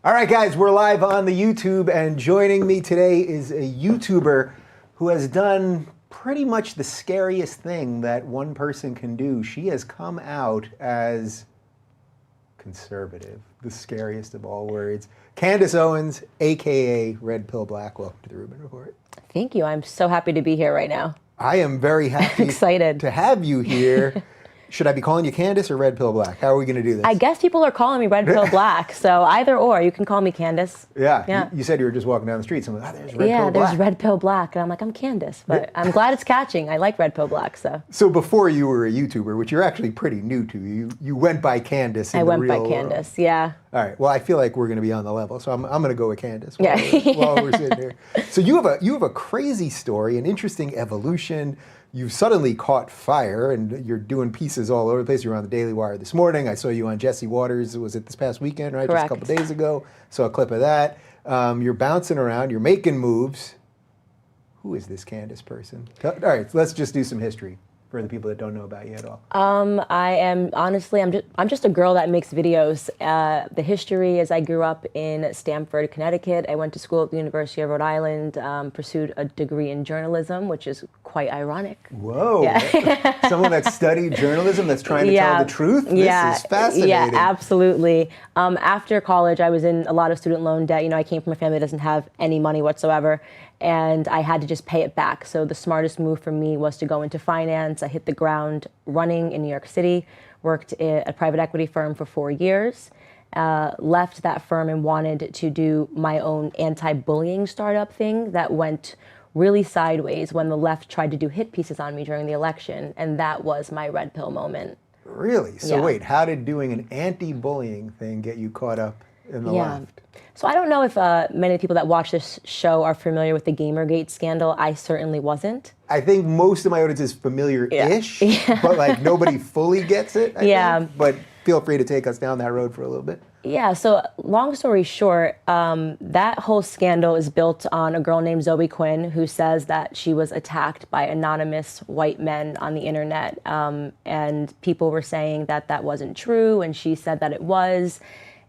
All right, guys, we're live on the YouTube, and joining me today is a YouTuber who has done pretty much the scariest thing that one person can do. She has come out as conservative, the scariest of all words. Candace Owens, AKA Red Pill Black. Welcome to the Rubin Report. Thank you. I'm so happy to be here right now. I am very happy Excited to have you here. Should I be calling you Candace or Red Pill Black? How are we going to do this? I guess people are calling me Red Pill Black, so either or. You can call me Candace. Yeah. You said you were just walking down the street. Someone, there's Red Pill Black. Yeah, there's Red Pill Black. And I'm like, I'm Candace. But I'm glad it's catching. I like Red Pill Black, so. So before you were a YouTuber, which you're actually pretty new to, you went by Candace in the real world. I went by Candace, yeah. All right. Well, I feel like we're going to be on the level, so I'm going to go with Candace while we're sitting here. So you have a crazy story, an interesting evolution. You've suddenly caught fire, and you're doing pieces all over the place. You were on the Daily Wire this morning. I saw you on Jesse Waters. Was it this past weekend, right? Correct. Just a couple days ago. Saw a clip of that. You're bouncing around. You're making moves. Who is this Candace person? All right, let's just do some history for the people that don't know about you at all. I am, honestly, I'm just a girl that makes videos. The history is I grew up in Stamford, Connecticut. I went to school at the University of Rhode Island, pursued a degree in journalism, which is quite ironic. Whoa. Yeah. Someone that studied journalism that's trying to tell the truth? This is fascinating. Yeah, absolutely. After college, I was in a lot of student loan debt. You know, I came from a family that doesn't have any money whatsoever, and I had to just pay it back. So the smartest move for me was to go into finance. I hit the ground running in New York City, worked at a private equity firm for 4 years, left that firm and wanted to do my own anti-bullying startup thing that went really sideways when the left tried to do hit pieces on me during the election, and that was my red pill moment. Really? So wait, how did doing an anti-bullying thing get you caught up in the left? So I don't know if many people that watch this show are familiar with the Gamergate scandal. I certainly wasn't. I think most of my audience is familiar-ish, but like nobody fully gets it, I think. But feel free to take us down that road for a little bit. Yeah, so long story short, that whole scandal is built on a girl named Zoe Quinn who says that she was attacked by anonymous white men on the internet. And people were saying that that wasn't true, and she said that it was.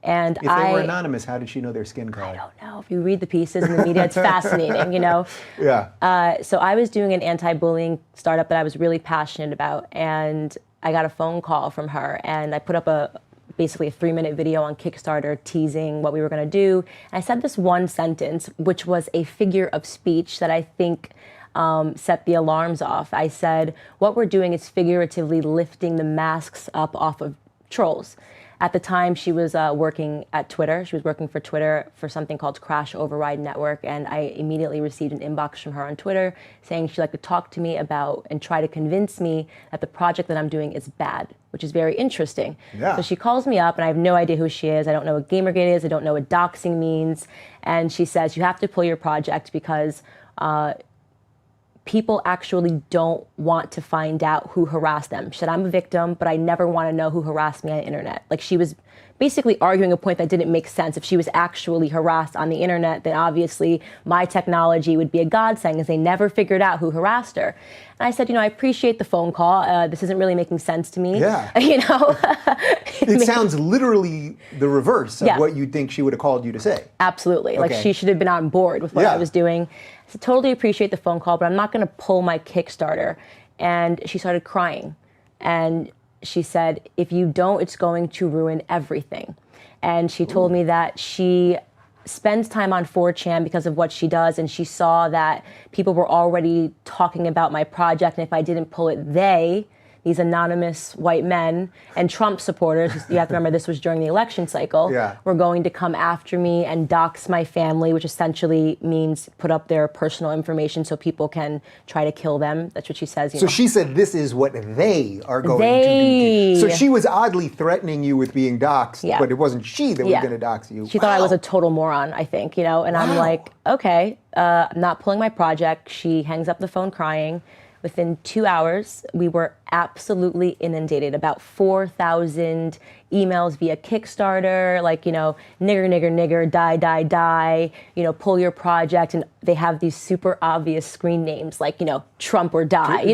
And if they were anonymous, how did she know their skin color? I don't know. If you read the pieces in the media, it's fascinating, you know? Yeah. So I was doing an anti-bullying startup that I was really passionate about, and I got a phone call from her, and I put up basically a 3-minute video on Kickstarter teasing what we were going to do. And I said this one sentence, which was a figure of speech that I think set the alarms off. I said, what we're doing is figuratively lifting the masks up off of trolls. At the time, she was working at Twitter. She was working for Twitter for something called Crash Override Network, and I immediately received an inbox from her on Twitter saying she'd like to talk to me about and try to convince me that the project that I'm doing is bad, which is very interesting. Yeah. So she calls me up, and I have no idea who she is. I don't know what Gamergate is. I don't know what doxing means. And she says, you have to pull your project because people actually don't want to find out who harassed them. She said, I'm a victim, but I never want to know who harassed me on the internet. Like, she was basically arguing a point that didn't make sense. If she was actually harassed on the internet, then obviously my technology would be a godsend because they never figured out who harassed her. And I said, you know, I appreciate the phone call. This isn't really making sense to me. Yeah. You know? It sounds literally the reverse of what you'd think she would have called you to say. Absolutely. Like, she should have been on board with what I was doing. I said, totally appreciate the phone call, but I'm not going to pull my Kickstarter. And she started crying. And she said, if you don't, it's going to ruin everything. And she told me that she spends time on 4chan because of what she does, and she saw that people were already talking about my project, and if I didn't pull it, these anonymous white men and Trump supporters, you have to remember this was during the election cycle, were going to come after me and dox my family, which essentially means put up their personal information so people can try to kill them. That's what she says. So she said this is what they are going to do. So she was oddly threatening you with being doxed, but it wasn't she that was going to dox you. She thought I was a total moron, I think, you know, and I'm like, okay, I'm not pulling my project. She hangs up the phone crying. Within 2 hours, we were absolutely inundated. About 4,000 emails via Kickstarter, like, nigger, nigger, nigger, die, die, die, pull your project. And they have these super obvious screen names like, Trump or die,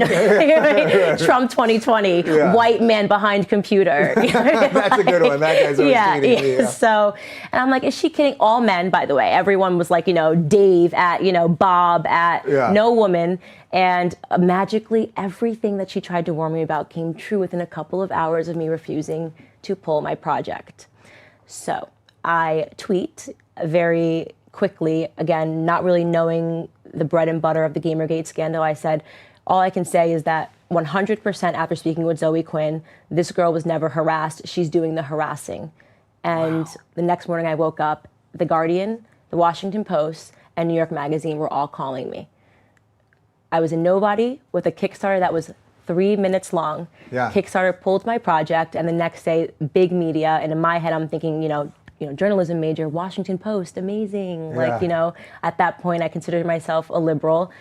Trump 2020, white man behind computer. That's a good one. That guy's always tweeting me. Yeah. So, and I'm like, is she kidding? All men, by the way. Everyone was like, Dave at, Bob at, no woman. And magically, everything that she tried to warn me about came true within a couple of hours of me refusing to pull my project. So I tweet very quickly, again, not really knowing the bread and butter of the Gamergate scandal. I said, all I can say is that 100% after speaking with Zoe Quinn, this girl was never harassed. She's doing the harassing. And the next morning I woke up, The Guardian, The Washington Post, and New York Magazine were all calling me. I was a nobody with a Kickstarter that was 3 minutes long. Yeah. Kickstarter pulled my project, and the next day, big media. And in my head, I'm thinking, journalism major, Washington Post, amazing. Yeah. Like, at that point, I considered myself a liberal,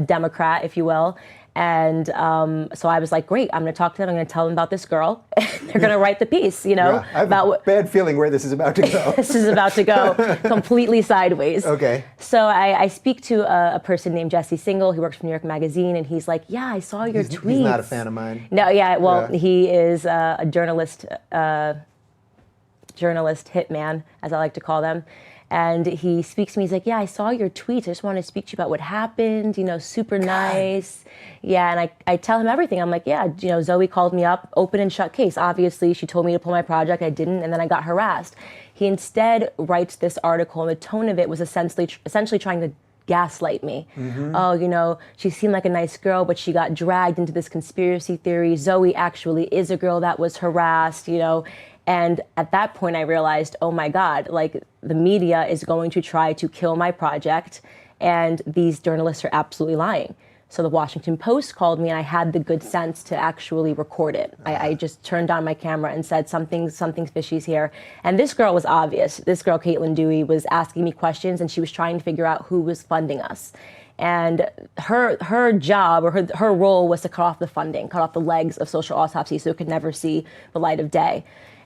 Democrat, if you will. And so I was like, great, I'm going to talk to them. I'm going to tell them about this girl. They're going to write the piece, I have a bad feeling where this is about to go. This is about to go completely sideways. Okay. So I speak to a person named Jesse Single, who works for New York Magazine, and he's like, yeah, I saw your tweets. He's not a fan of mine. No, he is a journalist hitman, as I like to call them. And he speaks to me, he's like, yeah, I saw your tweets. I just wanted to speak to you about what happened, super nice. Yeah, and I tell him everything. I'm like, yeah, Zoe called me up, open and shut case. Obviously, she told me to pull my project. I didn't, and then I got harassed. He instead writes this article, and the tone of it was essentially trying to gaslight me. Mm-hmm. Oh, she seemed like a nice girl, but she got dragged into this conspiracy theory. Zoe actually is a girl that was harassed, And at that point, I realized, oh my God, like the media is going to try to kill my project, and these journalists are absolutely lying. So the Washington Post called me, and I had the good sense to actually record it. I just turned on my camera and said, something fishy's here. And this girl was obvious. This girl, Caitlin Dewey, was asking me questions, and she was trying to figure out who was funding us. And her job, or her role, was to cut off the funding, cut off the legs of Social Autopsy so it could never see the light of day.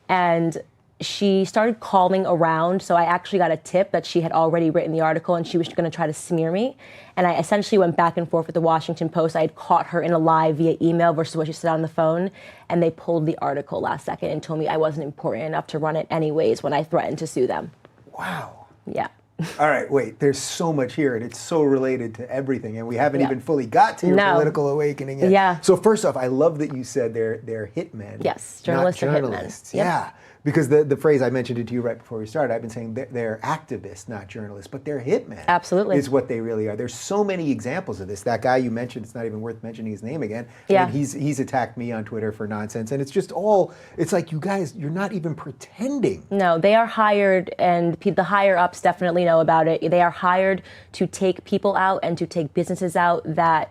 And she started calling around, so I actually got a tip that she had already written the article and she was going to try to smear me. And I essentially went back and forth with the Washington Post. I had caught her in a lie via email versus what she said on the phone, and they pulled the article last second and told me I wasn't important enough to run it anyways when I threatened to sue them. Wow. Yeah. All right, wait, there's so much here, and it's so related to everything, and we haven't even fully got to your political awakening yet. Yeah. So first off, I love that you said they're hitmen. Yes, journalists not are journalists. hitmen. Yep. Yeah, because the phrase, I mentioned it to you right before we started, I've been saying they're activists, not journalists, but they're hitmen. Absolutely. Is what they really are. There's so many examples of this. That guy you mentioned, it's not even worth mentioning his name again. Yeah. And he's attacked me on Twitter for nonsense, and it's like, you guys, you're not even pretending. No, they are hired, and the higher ups definitely know about it. They are hired to take people out and to take businesses out that,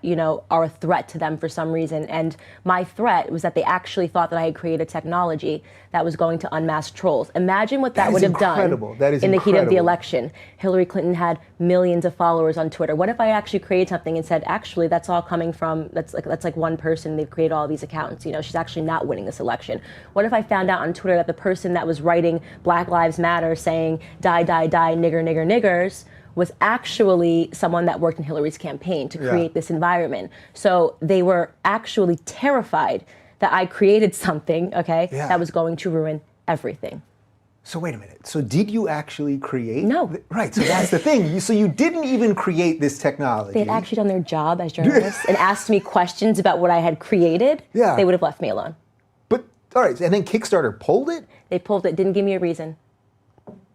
are a threat to them for some reason. And my threat was that they actually thought that I had created technology that was going to unmask trolls. Imagine what that would have done in the heat of the election. Hillary Clinton had millions of followers on Twitter. What if I actually created something and said, actually, that's all coming from, that's like one person, they've created all these accounts. She's actually not winning this election. What if I found out on Twitter that the person that was writing Black Lives Matter saying, die, die, die, nigger, nigger, niggers, was actually someone that worked in Hillary's campaign to create this environment. So they were actually terrified that I created something, that was going to ruin everything. So wait a minute. So did you actually create? No. Right, so that's the thing. So you didn't even create this technology. They had actually done their job as journalists and asked me questions about what I had created. Yeah. They would have left me alone. But, all right, and then Kickstarter pulled it? They pulled it, didn't give me a reason.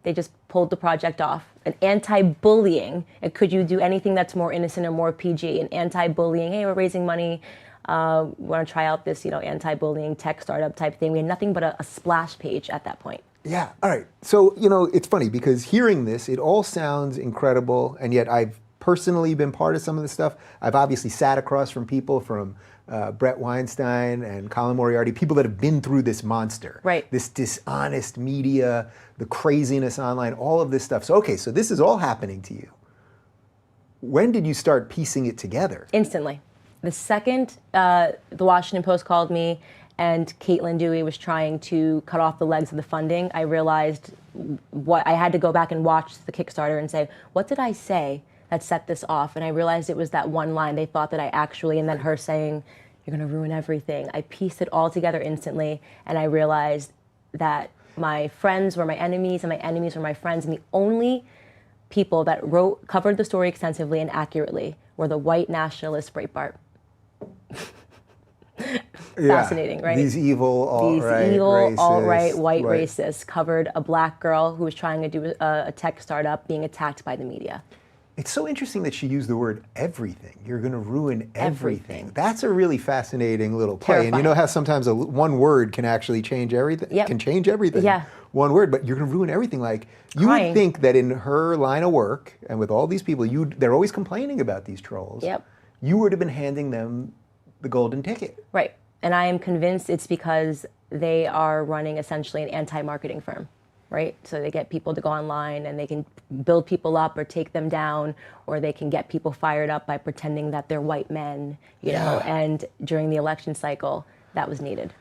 They just pulled the project off. An anti-bullying, and could you do anything that's more innocent or more PG? An anti-bullying, hey, we're raising money, we want to try out this, anti-bullying tech startup type thing. We had nothing but a splash page at that point. Yeah, all right. So, it's funny because hearing this, it all sounds incredible, and yet I've personally been part of some of this stuff. I've obviously sat across from people from Brett Weinstein and Colin Moriarty, people that have been through this monster. Right. This dishonest media, the craziness online, all of this stuff. So, okay, so this is all happening to you. When did you start piecing it together? Instantly. The second the Washington Post called me and Caitlin Dewey was trying to cut off the legs of the funding, I realized I had to go back and watch the Kickstarter and say, what did I say that set this off? And I realized it was that one line. They thought that I actually, and then her saying, you're going to ruin everything. I pieced it all together instantly, and I realized that my friends were my enemies, and my enemies were my friends, and the only people that covered the story extensively and accurately were the white nationalist Breitbart. Fascinating, right? These evil alt-right white racists covered a black girl who was trying to do a tech startup being attacked by the media. It's so interesting that she used the word everything. You're going to ruin everything. That's a really fascinating little play. Terrifying. And you know how sometimes one word can actually change everything? Yep. Can change everything. Yeah. One word, but you're going to ruin everything. Like, you would think that in her line of work and with all these people, they're always complaining about these trolls. Yep. You would have been handing them the golden ticket. Right. And I am convinced it's because they are running essentially an anti-marketing firm. Right? So they get people to go online and they can build people up or take them down, or they can get people fired up by pretending that they're white men, you know, and during the election cycle, that was needed.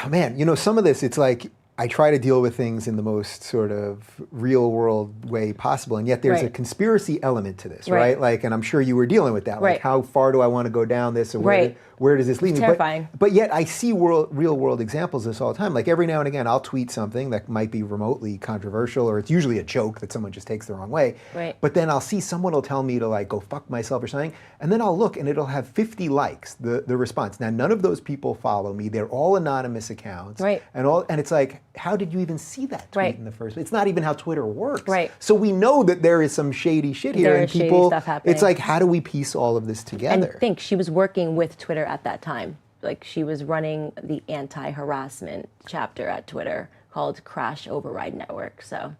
Man, you know, some of this, it's like, I try to deal with things in the most sort of real world way possible, and yet there's a conspiracy element to this, right? Like, and I'm sure you were dealing with that. Like, how far do I want to go down this, or where does this lead me? Terrifying. But yet I see real world examples of this all the time. Like, every now and again, I'll tweet something that might be remotely controversial, or it's usually a joke that someone just takes the wrong way. Right. But then I'll see someone will tell me to like go fuck myself or something, and then I'll look and it'll have 50 likes, the response. Now, none of those people follow me. They're all anonymous accounts. Right. And it's like, how did you even see that tweet in the first place? It's not even how Twitter works. Right. So we know that there is some shady shit here, and shady people, stuff happening. it's like, how do we piece all of this together? And think, she was working with Twitter at that time. Like, she was running the anti-harassment chapter at Twitter called Crash Override Network. So,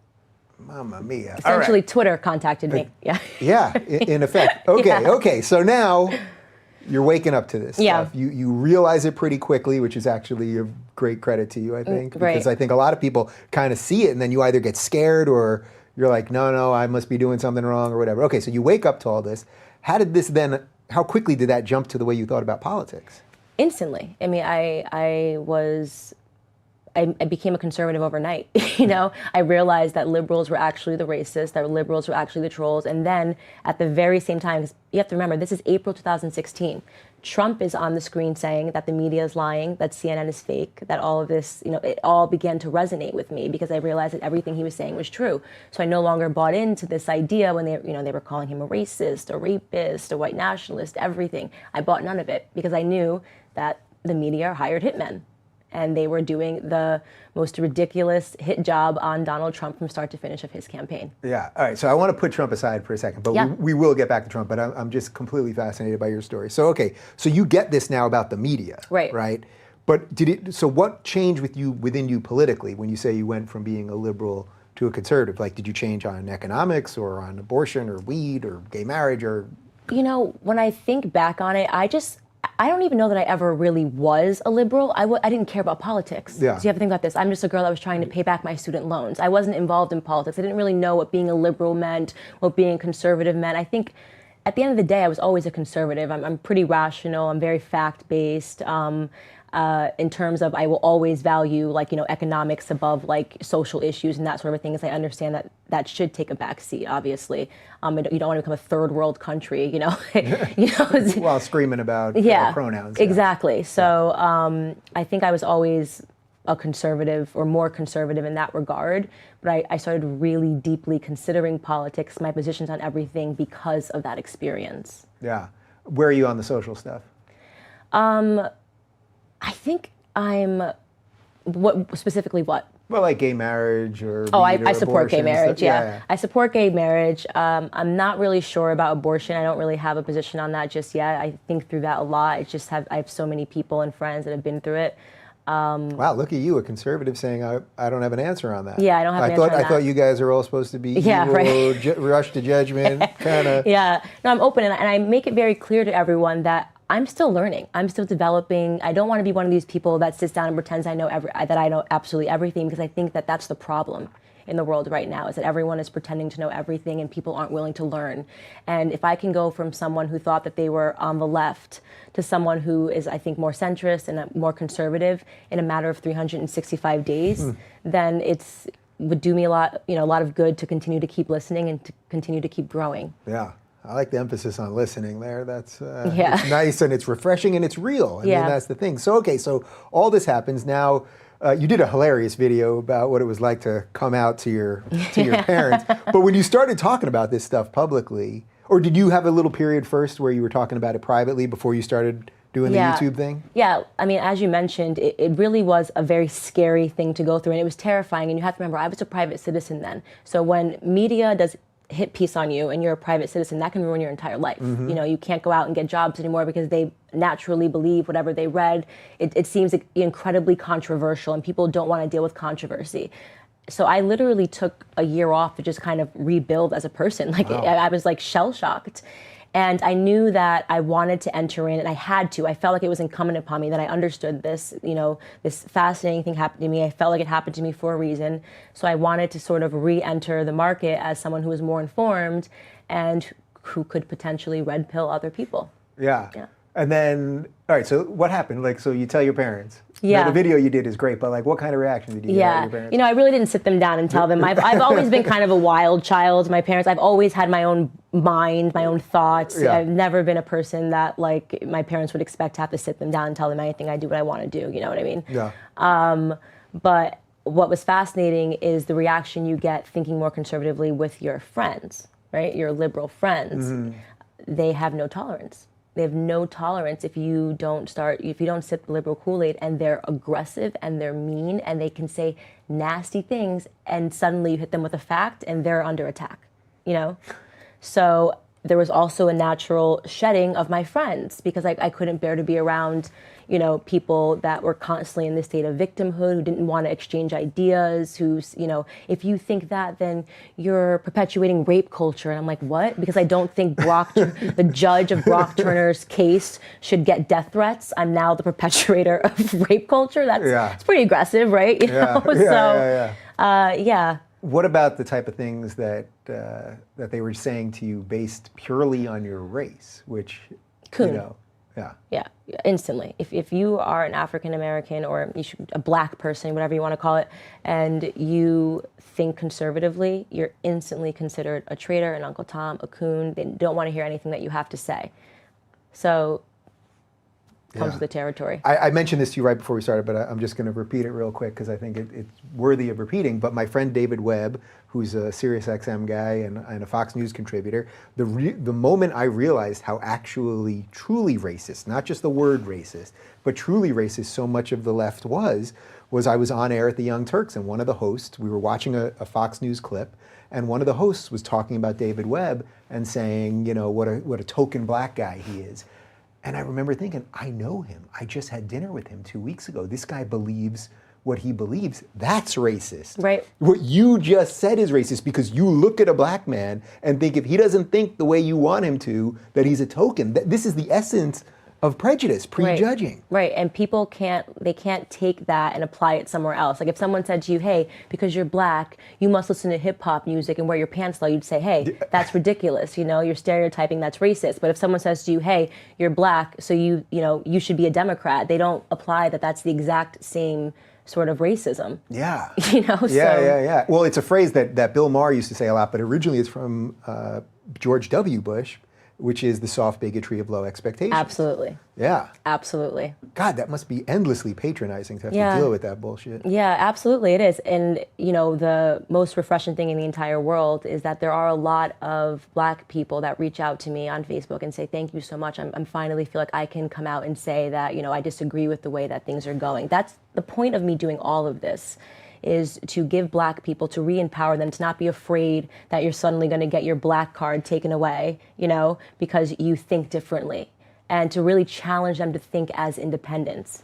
Mamma mia. essentially, Twitter contacted me. Yeah, in effect. Okay, okay. So now you're waking up to this stuff. You realize it pretty quickly, which is actually a great credit to you, I think. Because I think a lot of people kind of see it, and then you either get scared or you're like, no, I must be doing something wrong or whatever. Okay, so you wake up to all this. How quickly did that jump to the way you thought about politics? Instantly. I mean, I became a conservative overnight. You know, I realized that liberals were actually the racists, that liberals were actually the trolls. And then at the very same time, you have to remember, this is April 2016. Trump is on the screen saying that the media is lying, that CNN is fake, that all of this, you know, it all began to resonate with me because I realized that everything he was saying was true. So I no longer bought into this idea when they were calling him a racist, a rapist, a white nationalist, everything. I bought none of it because I knew that the media hired hitmen, and they were doing the most ridiculous hit job on Donald Trump from start to finish of his campaign. Yeah, all right, so I want to put Trump aside for a second, but we will get back to Trump, but I'm just completely fascinated by your story. So, okay, so you get this now about the media, right? But so what changed within you politically when you say you went from being a liberal to a conservative? Like, did you change on economics or on abortion or weed or gay marriage or? You know, when I think back on it, I don't even know that I ever really was a liberal. I didn't care about politics. So you have to think about this. I'm just a girl that was trying to pay back my student loans. I wasn't involved in politics. I didn't really know what being a liberal meant, what being a conservative meant. I think at the end of the day, I was always a conservative. I'm pretty rational. I'm very fact-based. In terms of, I will always value, like, you know, economics above like social issues and that sort of thing, as I understand that should take a back seat, obviously. You don't want to become a third world country, you know. While screaming about pronouns. Exactly. So I think I was always a conservative, or more conservative in that regard, but I started really deeply considering politics, my positions on everything, because of that experience. Yeah. Where are you on the social stuff? I think specifically what? Well, like gay marriage or I support gay marriage, yeah. I support gay marriage. I'm not really sure about abortion. I don't really have a position on that just yet. I think through that a lot. I have so many people and friends that have been through it. Wow, look at you, a conservative, saying I don't have an answer on that. Yeah, I don't have an answer on that. I thought you guys are all supposed to be evil, rush to judgment, kind of. Yeah, no, I'm open, and I make it very clear to everyone that I'm still learning. I'm still developing. I don't want to be one of these people that sits down and pretends that I know absolutely everything, because I think that that's the problem. in the world right now, is that everyone is pretending to know everything and people aren't willing to learn. And if I can go from someone who thought that they were on the left to someone who is, I think, more centrist and more conservative in a matter of 365 days, then would do me a lot of good to continue to keep listening and to continue to keep growing. Yeah. I like the emphasis on listening there. That's it's nice and it's refreshing and it's real. I mean, that's the thing. So, okay, so all this happens now. You did a hilarious video about what it was like to come out to your parents. But when you started talking about this stuff publicly, or did you have a little period first where you were talking about it privately before you started doing the YouTube thing? Yeah, I mean, as you mentioned, it really was a very scary thing to go through, and it was terrifying. And you have to remember, I was a private citizen then. So when media does hit piece on you and you're a private citizen, that can ruin your entire life. You know, you can't go out and get jobs anymore because they naturally believe whatever they read. It seems incredibly controversial and people don't want to deal with controversy. So I literally took a year off to just kind of rebuild as a person. Like I was like shell shocked. And I knew that I wanted to enter in, and I had to. I felt like it was incumbent upon me that I understood this, this fascinating thing happened to me. I felt like it happened to me for a reason. So I wanted to sort of re-enter the market as someone who was more informed and who could potentially red pill other people. Yeah. And then, all right, so what happened? Like, so you tell your parents. Yeah. The video you did is great, but like, what kind of reaction did you get out of your parents? I really didn't sit them down and tell them. I've always been kind of a wild child. My parents, I've always had my own mind, my own thoughts. I've never been a person that like my parents would expect to have to sit them down and tell them anything. I do what I want to do. You know what I mean? Yeah. But what was fascinating is the reaction you get thinking more conservatively with your friends, right? Your liberal friends. They have no tolerance. They have no tolerance if you don't sip the liberal Kool-Aid, and they're aggressive and they're mean and they can say nasty things, and suddenly you hit them with a fact and they're under attack, So there was also a natural shedding of my friends because I couldn't bear to be around, people that were constantly in this state of victimhood, who didn't want to exchange ideas, who's, if you think that, then you're perpetuating rape culture. And I'm like, what? Because I don't think the judge of Brock Turner's case should get death threats. I'm now the perpetuator of rape culture. That's pretty aggressive, right? What about the type of things that they were saying to you based purely on your race, which, Coon. Yeah, instantly. If you are an African American or a black person, whatever you want to call it, and you think conservatively, you're instantly considered a traitor, an Uncle Tom, a coon. They don't want to hear anything that you have to say. So comes with the territory. I mentioned this to you right before we started, but I'm just going to repeat it real quick because I think it's worthy of repeating. But my friend David Webb, who's a SiriusXM guy and a Fox News contributor, the moment I realized how actually truly racist, not just the word racist, but truly racist so much of the left was I was on air at the Young Turks, and one of the hosts, we were watching a Fox News clip, and one of the hosts was talking about David Webb and saying, what a token black guy he is. And I remember thinking, I know him. I just had dinner with him 2 weeks ago. This guy believes what he believes. That's racist. Right. What you just said is racist because you look at a black man and think if he doesn't think the way you want him to, that he's a token. This is the essence of prejudice, prejudging. Right, and people can't take that and apply it somewhere else. Like if someone said to you, hey, because you're black, you must listen to hip hop music and wear your pants low, you'd say, hey, that's ridiculous, you're stereotyping, that's racist. But if someone says to you, hey, you're black, so you should be a Democrat, they don't apply that's the exact same sort of racism. Yeah. Yeah. Well, it's a phrase that Bill Maher used to say a lot, but originally it's from George W. Bush, which is the soft bigotry of low expectations. Absolutely. Yeah. Absolutely. God, that must be endlessly patronizing to have to deal with that bullshit. Yeah, absolutely it is. And, the most refreshing thing in the entire world is that there are a lot of black people that reach out to me on Facebook and say, thank you so much. I'm finally feel like I can come out and say that, I disagree with the way that things are going. That's the point of me doing all of this, is to give black people, to re-empower them, to not be afraid that you're suddenly going to get your black card taken away, because you think differently, and to really challenge them to think as independents.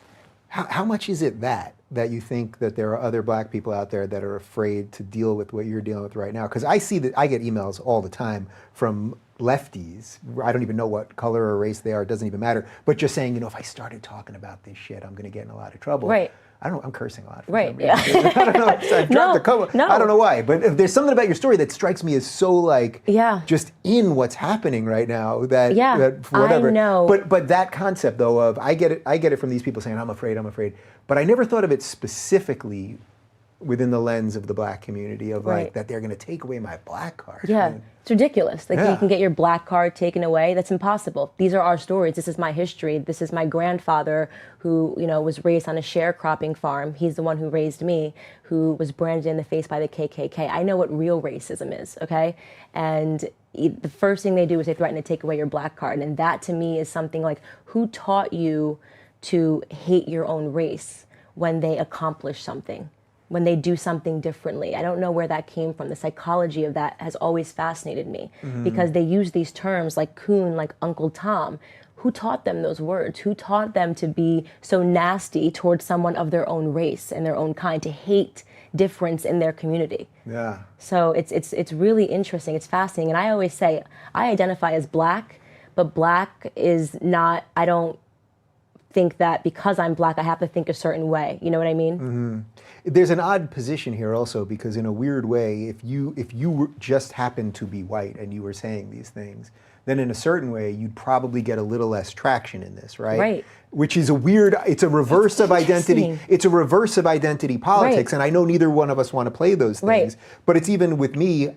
How much is it that you think that there are other black people out there that are afraid to deal with what you're dealing with right now? Because I see that I get emails all the time from lefties, I don't even know what color or race they are, it doesn't even matter, but just saying, if I started talking about this shit, I'm going to get in a lot of trouble. Right. I'm cursing a lot. For right. some reason. Yeah. I don't know. I dropped a couple. No. I don't know why, but if there's something about your story that strikes me as so like Yeah. just in what's happening right now that, Yeah, that for whatever. I know. But that concept though of I get it from these people saying I'm afraid, but I never thought of it specifically within the lens of the black community of like that they're going to take away my black card. Yeah. I mean, it's ridiculous. Like Yeah. you can get your black card taken away. That's impossible. These are our stories. This is my history. This is my grandfather who, was raised on a sharecropping farm. He's the one who raised me, who was branded in the face by the KKK. I know what real racism is, okay? And the first thing they do is they threaten to take away your black card. And that to me is something like, who taught you to hate your own race when they accomplish something? When they do something differently. I don't know where that came from. The psychology of that has always fascinated me because they use these terms like coon, like Uncle Tom. Who taught them those words? Who taught them to be so nasty towards someone of their own race and their own kind, to hate difference in their community? Yeah. So it's really interesting. It's fascinating. And I always say, I identify as black, but black is not, I don't think that because I'm black, I have to think a certain way. You know what I mean? Mm-hmm. There's an odd position here also because in a weird way, if you just happened to be white and you were saying these things, then in a certain way, you'd probably get a little less traction in this, right? Right. Which is it's a reverse of identity. It's a reverse of identity politics. Right. And I know neither one of us want to play those things, Right. but it's even with me,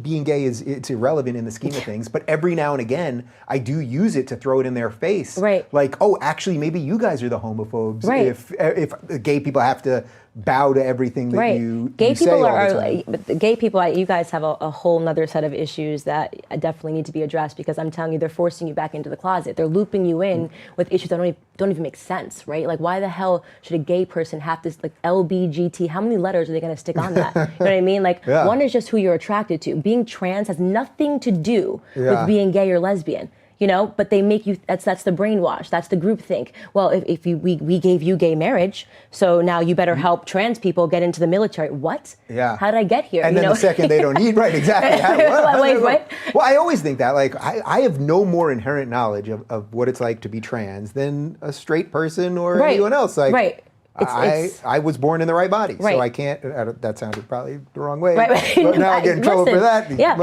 being gay it's irrelevant in the scheme of things, but every now and again, I do use it to throw it in their face. Right. Like, oh, actually, maybe you guys are the homophobes Right. if gay people have to bow to everything that you gay say people all the time. but the gay people, you guys have a whole nother set of issues that definitely need to be addressed because I'm telling you, they're forcing you back into the closet. They're looping you in with issues that don't even make sense, right? Like, why the hell should a gay person have this, like, LBGT? How many letters are they going to stick on that? You know what I mean? Like, one is just who you're attracted to. Being trans has nothing to do with being gay or lesbian. But they make you, that's the brainwash, that's the groupthink. Well, if we gave you gay marriage, so now you better help trans people get into the military. What? Yeah. How did I get here? And then the second they don't eat, right, exactly. Wait. Well, I always think that, like, I have no more inherent knowledge of what it's like to be trans than a straight person or anyone else. Like, right. I was born in the right body, right. so I can't, that sounded probably the wrong way, right. but now I get in trouble for that. Yeah,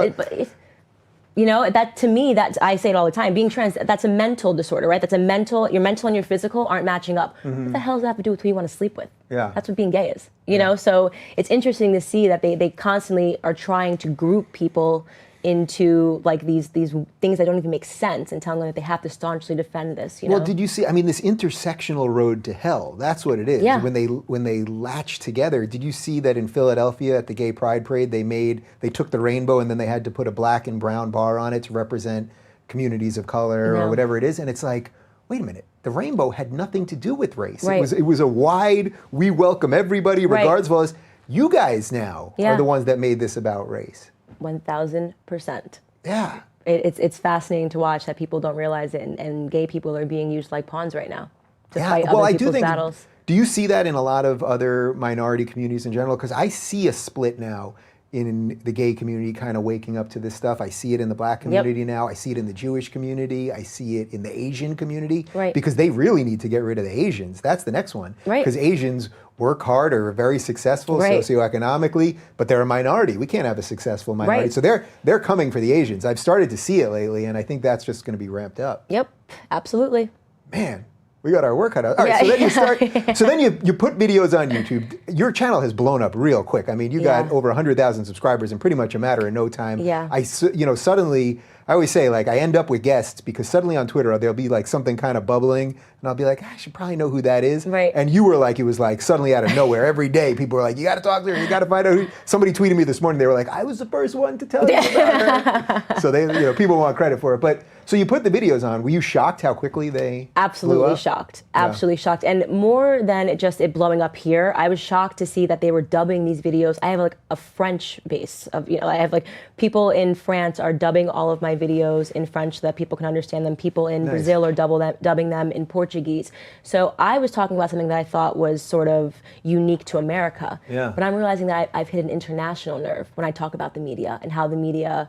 that to me, I say it all the time, being trans, that's a mental disorder, right? Your mental and your physical aren't matching up. What the hell does that have to do with who you want to sleep with? Yeah. That's what being gay is, you know? So it's interesting to see that they constantly are trying to group people into like these things that don't even make sense and telling them that they have to staunchly defend this, you know? Well, did you see, this intersectional road to hell, that's what it is. Yeah. When they latch together, did you see that in Philadelphia at the Gay Pride Parade, they took the rainbow and then they had to put a black and brown bar on it to represent communities of color or whatever it is, and it's like, wait a minute, the rainbow had nothing to do with race. Right. It was a wide, we welcome everybody regardless of us. You guys now are the ones that made this about race. 1,000%. Yeah. It's fascinating to watch that people don't realize it, and gay people are being used like pawns right now to fight other people's battles. Do you see that in a lot of other minority communities in general? Because I see a split now in the gay community kind of waking up to this stuff. I see it in the black community now. I see it in the Jewish community. I see it in the Asian community. Right. Because they really need to get rid of the Asians. That's the next one. Right. Because Asians work hard, are very successful socioeconomically, but they're a minority. We can't have a successful minority. Right. So they're coming for the Asians. I've started to see it lately, and I think that's just going to be ramped up. Yep, absolutely. Man, we got our work cut out. All right, so then you start. So then you put videos on YouTube. Your channel has blown up real quick. You got over 100,000 subscribers in pretty much a matter of no time. Yeah. Suddenly, I always say, like, I end up with guests because suddenly on Twitter there'll be like something kind of bubbling, and I'll be like, I should probably know who that is. Right. And you were like, it was like suddenly out of nowhere. Every day people were like, you got to talk to her. You got to find out who. Somebody tweeted me this morning. They were like, I was the first one to tell you about her. So people want credit for it. But so you put the videos on. Were you shocked how quickly they Absolutely blew up? shocked. Absolutely shocked. And more than it blowing up here, I was shocked to see that they were dubbing these videos. I have like a French base of, I have like people in France are dubbing all of my videos in French so that people can understand them. People in Brazil are dubbing them in Portuguese Portuguese. So I was talking about something that I thought was sort of unique to America. Yeah. But I'm realizing that I've hit an international nerve when I talk about the media and how the media,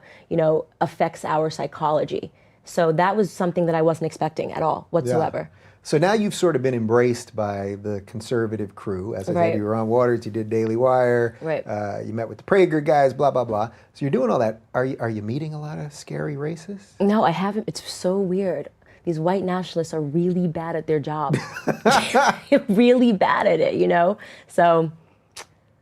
affects our psychology. So that was something that I wasn't expecting at all whatsoever. Yeah. So now you've sort of been embraced by the conservative crew. As I Right. said, you were on Waters, you did Daily Wire, Right. You met with the Prager guys, blah, blah, blah. So you're doing all that. Are you meeting a lot of scary racists? No, I haven't. It's so weird. These white nationalists are really bad at their job. Really bad at it,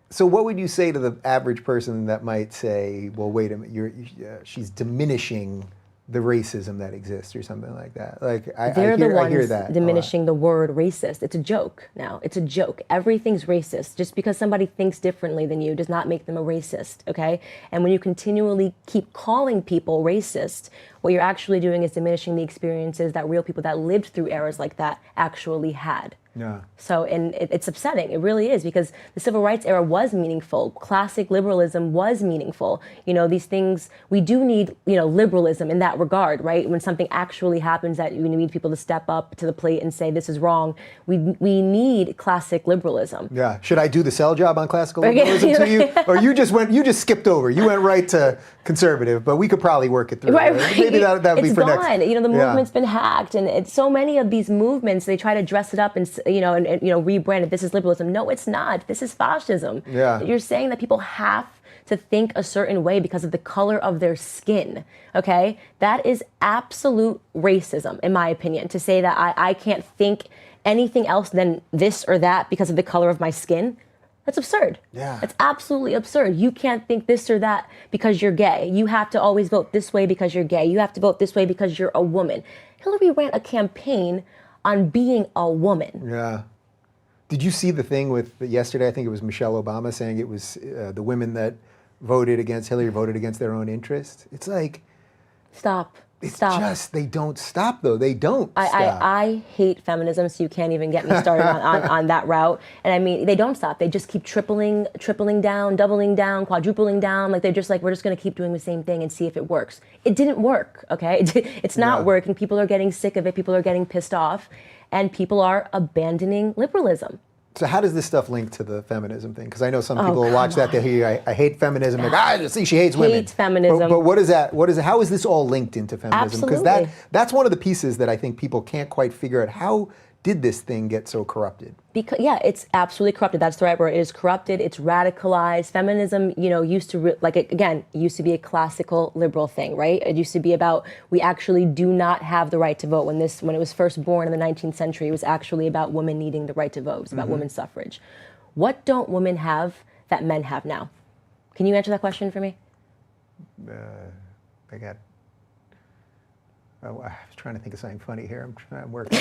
So what would you say to the average person that might say, well, wait a minute, she's diminishing the racism that exists or something like that? Like, they're the I hear ones that diminishing the word racist. It's a joke now. It's a joke. Everything's racist. Just because somebody thinks differently than you does not make them a racist, okay? And when you continually keep calling people racist, what you're actually doing is diminishing the experiences that real people that lived through eras like that actually had. Yeah. So, and it's upsetting. It really is, because the civil rights era was meaningful. Classic liberalism was meaningful. These things, we do need, liberalism in that regard, right? When something actually happens that you need people to step up to the plate and say, this is wrong, we need classic liberalism. Yeah. Should I do the sell job on classical liberalism to you? Or you just skipped over. You went right to conservative, but we could probably work it through. Right. Maybe that would be for gone. next. The movement's been hacked, and it's so many of these movements, they try to dress it up and rebrand it. This is liberalism. No, it's not. This is fascism. Yeah. You're saying that people have to think a certain way because of the color of their skin. Okay? That is absolute racism, in my opinion, to say that I can't think anything else than this or that because of the color of my skin. That's absurd. Yeah. It's absolutely absurd. You can't think this or that because you're gay. You have to always vote this way because you're gay. You have to vote this way because you're a woman. Hillary ran a campaign on being a woman. Yeah. Did you see the thing with yesterday? I think it was Michelle Obama saying it was the women that voted against Hillary voted against their own interest. It's like, Stop. they don't stop though. They don't stop. I hate feminism, so you can't even get me started on that route. And I mean, they don't stop. They just keep tripling down, doubling down, quadrupling down. Like, they're just like, we're just going to keep doing the same thing and see if it works. It didn't work, okay? It's not working. People are getting sick of it. People are getting pissed off. And people are abandoning liberalism. So how does this stuff link to the feminism thing? Because I know some people will watch that, they hear, I hate feminism, like, see, she hates women. Hates feminism. But what is that? How is this all linked into feminism? Because Absolutely. that's one of the pieces that I think people can't quite figure out. How did this thing get so corrupted? Because, yeah, it's absolutely corrupted. That's the right word. It is corrupted. It's radicalized. Feminism, used to, used to be a classical liberal thing, right? It used to be about, we actually do not have the right to vote. When it was first born in the 19th century, it was actually about women needing the right to vote. It was about women's suffrage. What don't women have that men have now? Can you answer that question for me? I was trying to think of something funny here. I'm working.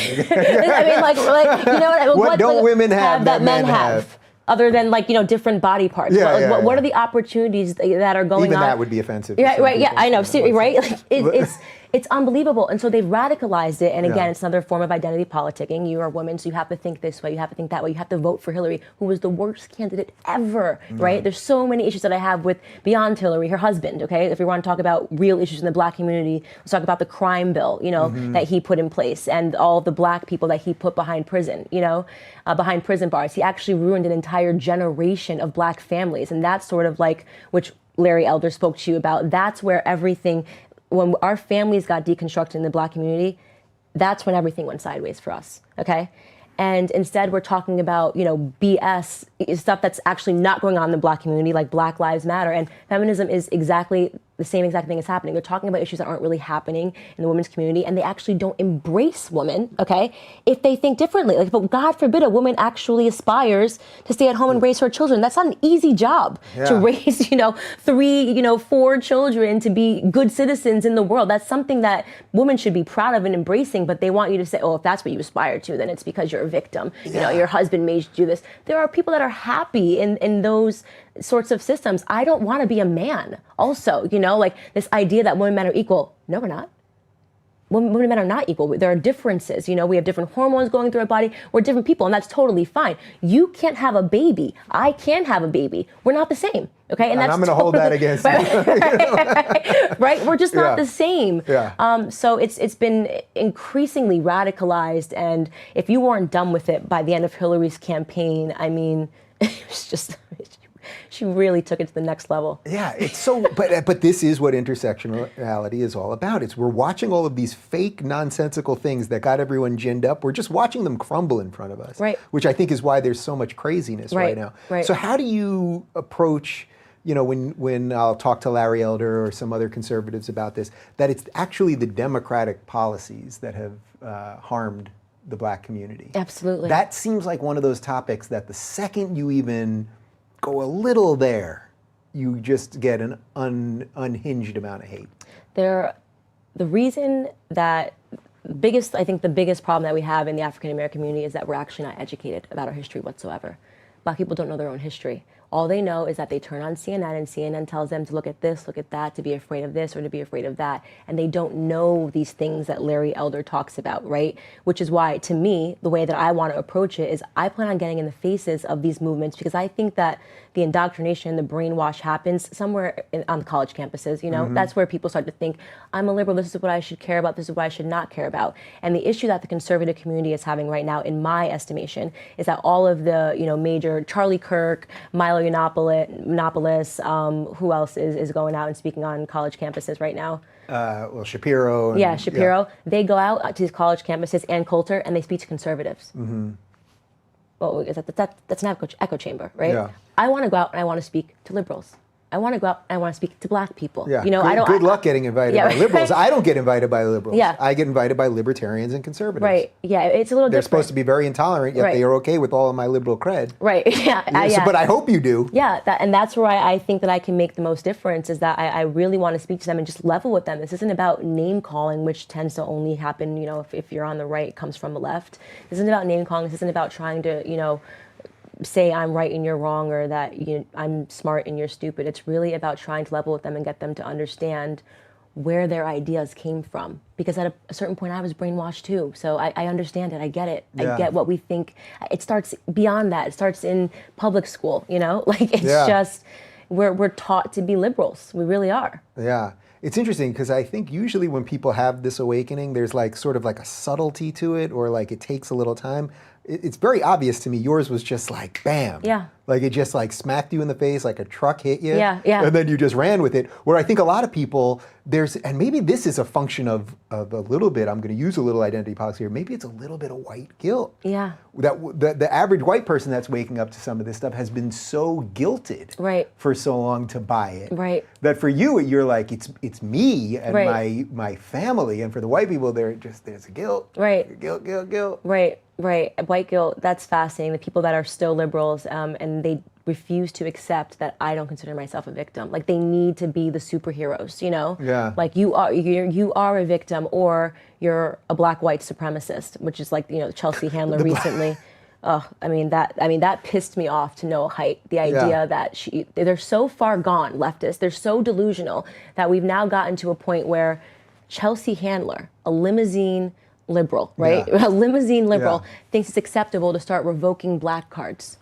What don't women have that men have? Other than different body parts. What are the opportunities that are going on? Even that would be offensive. Yeah, right. Yeah, I know. See, right? Like, it's unbelievable. And so they've radicalized it. And again, it's another form of identity politicking. You are a woman, so you have to think this way. You have to think that way. You have to vote for Hillary, who was the worst candidate ever. Right? There's so many issues that I have with beyond Hillary, her husband. Okay, if we want to talk about real issues in the Black community, let's talk about the crime bill. That he put in place and all the Black people that he put behind prison. Behind prison bars. He actually ruined an entire generation of Black families, and that's sort of like, which Larry Elder spoke to you about. That's where everything. When our families got deconstructed in the Black community, that's when everything went sideways for us, okay? And instead we're talking about, BS, stuff that's actually not going on in the Black community, like Black Lives Matter. And feminism is exactly the same exact thing is happening. They're talking about issues that aren't really happening in the women's community, and they actually don't embrace women, okay, if they think differently. Like, but God forbid a woman actually aspires to stay at home and raise her children. That's not an easy job to raise, 3, 4 children to be good citizens in the world. That's something that women should be proud of and embracing, but they want you to say, oh, if that's what you aspire to, then it's because you're a victim. Your husband made you do this. There are people that are happy in those sorts of systems. I don't want to be a man also, like this idea that women and men are equal. No, we're not. Women and men are not equal. There are differences. We have different hormones going through our body. We're different people, and that's totally fine. You can't have a baby. I can have a baby. We're not the same. Okay, and I'm going to hold that against you. Right? We're just not the same. Yeah. So it's been increasingly radicalized, and if you weren't done with it by the end of Hillary's campaign, I mean, it was just she really took it to the next level. Yeah, it's so. But this is what intersectionality is all about. We're watching all of these fake, nonsensical things that got everyone ginned up. We're just watching them crumble in front of us. Right. Which I think is why there's so much craziness right now. Right. So how do you approach? When I'll talk to Larry Elder or some other conservatives about this, that it's actually the Democratic policies that have harmed the black community. Absolutely. That seems like one of those topics that the second you even go a little there, you just get an unhinged amount of hate. The reason that I think the biggest problem that we have in the African American community is that we're actually not educated about our history whatsoever. Black people don't know their own history. All they know is that they turn on CNN and CNN tells them to look at this, look at that, to be afraid of this or to be afraid of that. And they don't know these things that Larry Elder talks about, right? Which is why, to me, the way that I want to approach it is I plan on getting in the faces of these movements because I think that the indoctrination, the brainwash happens somewhere on college campuses, That's where people start to think, I'm a liberal, this is what I should care about, this is what I should not care about. And the issue that the conservative community is having right now, in my estimation, is that all of the, major Charlie Kirk, Milo Yiannopoulos, who else is going out and speaking on college campuses right now? Shapiro. Shapiro. Yeah. They go out to these college campuses and Coulter, and they speak to conservatives. Mm-hmm. Well, that's an echo chamber, right? Yeah. I want to go out and I want to speak to liberals. I want to go out and I want to speak to black people. Yeah. Good luck getting invited by liberals. I don't get invited by liberals. Yeah. I get invited by libertarians and conservatives. Right. Yeah. It's a little They're different. supposed to be very intolerant, yet they are okay with all of my liberal cred. Right. Yeah. But I hope you do. Yeah. And that's where I think that I can make the most difference is that I really want to speak to them and just level with them. This isn't about name calling, which tends to only happen, if you're on the right, it comes from the left. This isn't about name calling. This isn't about trying to, say I'm right and you're wrong or that I'm smart and you're stupid. It's really about trying to level with them and get them to understand where their ideas came from. Because at a certain point I was brainwashed too. So I understand it. I get it. Yeah. I get what we think. It starts beyond that. It starts in public school, It's just, we're taught to be liberals. We really are. Yeah. It's interesting because I think usually when people have this awakening, there's sort of a subtlety to it or it takes a little time. It's very obvious to me. Yours was just bam. Yeah. It just smacked you in the face like a truck hit you. Yeah. And then you just ran with it. Where I think a lot of people, and maybe this is a function of a little bit, I'm going to use a little identity politics here, maybe it's a little bit of white guilt. Yeah. That the average white person that's waking up to some of this stuff has been so guilted for so long to buy it. Right. That for you, you're it's me and my family. And for the white people, there's a guilt. Right. Guilt. Right. White guilt, that's fascinating. The people that are still liberals and they refuse to accept that I don't consider myself a victim. They need to be the superheroes, Yeah. You are a victim or you're a black white supremacist, which is Chelsea Handler recently. That pissed me off to no height. The idea that they're so far gone, leftists, they're so delusional that we've now gotten to a point where Chelsea Handler, a limousine liberal, right? Yeah. A limousine liberal thinks it's acceptable to start revoking black cards.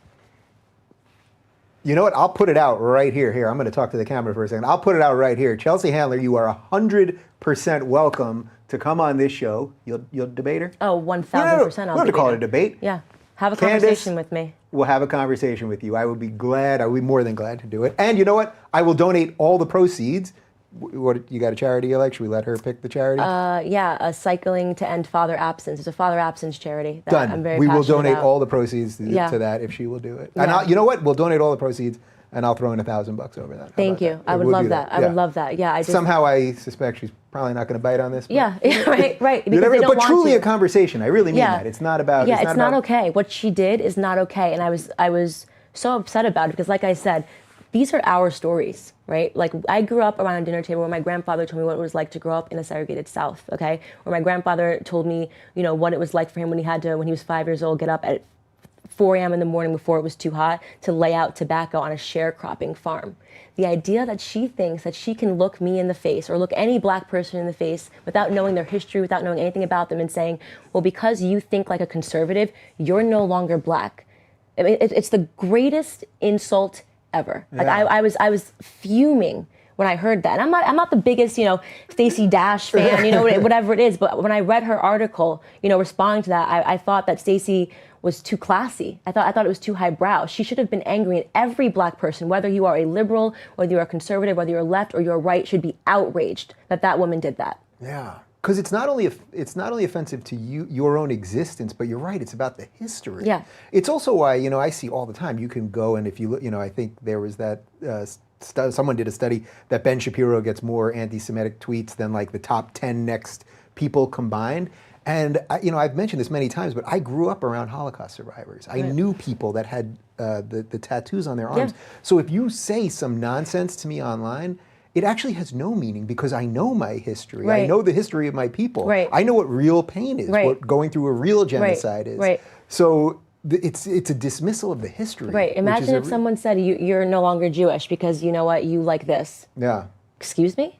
You know what? I'll put it out right here. Here, I'm going to talk to the camera for a second. I'll put it out right here. Chelsea Handler, you are 100% welcome to come on this show. You'll debate her? Oh, 1,000%. We don't have to call it a debate. Yeah. Have a Candace, conversation with me. We'll have a conversation with you. I would be more than glad to do it. And you know what? I will donate all the proceeds. What, you got a charity you like? Should we let her pick the charity? Cycling to End Father Absence. It's a father absence charity that Done. I'm very we will passionate donate about. all the proceeds to that if she will do it. Yeah. And you know what? We'll donate all the proceeds and I'll throw in $1,000 over that. Thank you. I would love that. I would love that. Yeah. Somehow I suspect she's probably not going to bite on this. Yeah. Right. Because you never, they don't but truly want a conversation. I really mean that. It's not about. Yeah. It's not okay. What she did is not okay. And I was so upset about it because, like I said, these are our stories, right? I grew up around a dinner table where my grandfather told me what it was like to grow up in a segregated South, okay? Where my grandfather told me, what it was like for him when he was 5 years old, get up at 4 a.m. in the morning before it was too hot to lay out tobacco on a sharecropping farm. The idea that she thinks that she can look me in the face or look any black person in the face without knowing their history, without knowing anything about them and saying, well, because you think like a conservative, you're no longer black. I mean, it's the greatest insult ever. Like I was fuming when I heard that. And I'm not the biggest, Stacey Dash fan, whatever it is. But when I read her article, responding to that, I thought that Stacey was too classy. I thought it was too highbrow. She should have been angry, and every black person, whether you are a liberal, whether you're a conservative, whether you're left or you're right, should be outraged that woman did that. Yeah. Because it's not only offensive to your own existence, but you're right, it's about the history. Yeah. It's also why, I see all the time, you can go and if you look, I think there was that, someone did a study that Ben Shapiro gets more anti-Semitic tweets than like the top 10 next people combined. And, I've mentioned this many times, but I grew up around Holocaust survivors. I knew people that had the tattoos on their arms. Yeah. So if you say some nonsense to me online, it actually has no meaning because I know my history. Right. I know the history of my people. Right. I know what real pain is, Right. what going through a real genocide is. Right. So it's a dismissal of the history. Right. Imagine if someone said you're no longer Jewish because you know what, you like this. Yeah. Excuse me?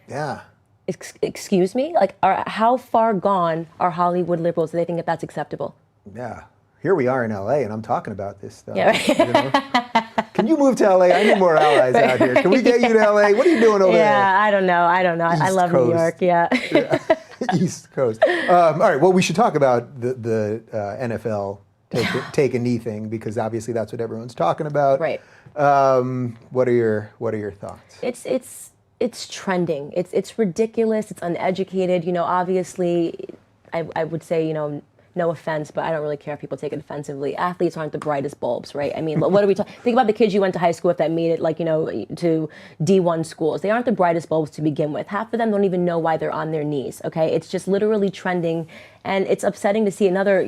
Yeah. Excuse me? Like, how far gone are Hollywood liberals? Do they think that that's acceptable? Yeah. Here we are in LA and I'm talking about this stuff. Yeah, right. Can you move to LA? I need more allies out here. Can we get you to LA? What are you doing over there? Yeah, I don't know. I love Coast. New York, yeah. East Coast. All right, well, we should talk about the NFL take a knee thing because obviously that's what everyone's talking about. Right. What are your thoughts? It's trending. It's ridiculous. It's uneducated. Obviously, I would say, no offense, but I don't really care if people take it offensively. Athletes aren't the brightest bulbs, right? I mean, what are we talking? Think about the kids you went to high school with that made it, to D1 schools. They aren't the brightest bulbs to begin with. Half of them don't even know why they're on their knees. Okay, it's just literally trending, and it's upsetting to see another,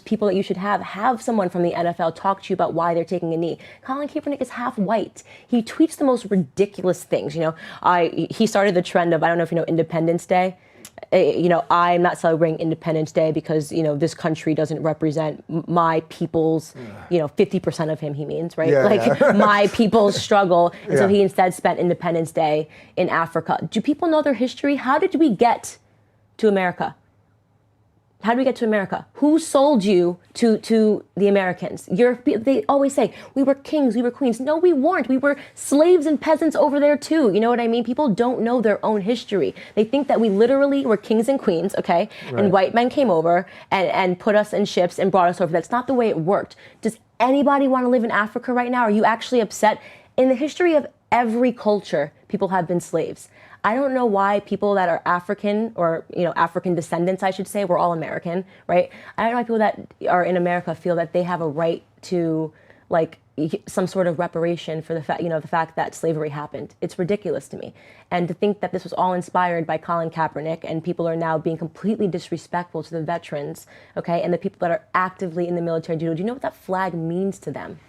people that you should have someone from the NFL talk to you about why they're taking a knee. Colin Kaepernick is half white. He tweets the most ridiculous things. He started the trend of, I don't know if you know Independence Day. I'm not celebrating Independence Day because, this country doesn't represent my people's, 50% of him, he means, right? Yeah. My people's struggle. And so he instead spent Independence Day in Africa. Do people know their history? How did we get to America? How did we get to America? Who sold you to the Americans? They always say, we were kings, we were queens. No, we weren't. We were slaves and peasants over there too. You know what I mean? People don't know their own history. They think that we literally were kings and queens, okay? Right. And white men came over and put us in ships and brought us over. That's not the way it worked. Does anybody want to live in Africa right now? Are you actually upset? In the history of every culture, people have been slaves. I don't know why people that are African or, African descendants, I should say, we're all American, right? I don't know why people that are in America feel that they have a right to some sort of reparation for the fact that slavery happened. It's ridiculous to me. And to think that this was all inspired by Colin Kaepernick and people are now being completely disrespectful to the veterans, okay? And the people that are actively in the military, do you know what that flag means to them?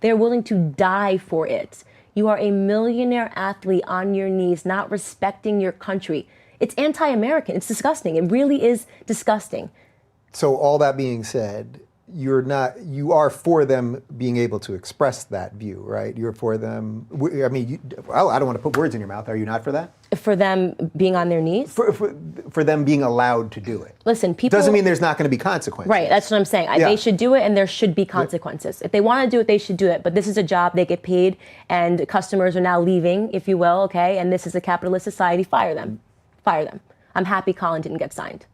They're willing to die for it. You are a millionaire athlete on your knees, not respecting your country. It's anti-American. It's disgusting. It really is disgusting. So all that being said, you are for them being able to express that view, right? You're for them. I mean, I don't want to put words in your mouth. Are you not for that? For them being on their knees? For them being allowed to do it. Listen, people... Doesn't mean there's not going to be consequences. Right, that's what I'm saying. Yeah. They should do it and there should be consequences. If they want to do it, they should do it. But this is a job, they get paid, and customers are now leaving, if you will, okay? And this is a capitalist society. Fire them. Fire them. I'm happy Colin didn't get signed.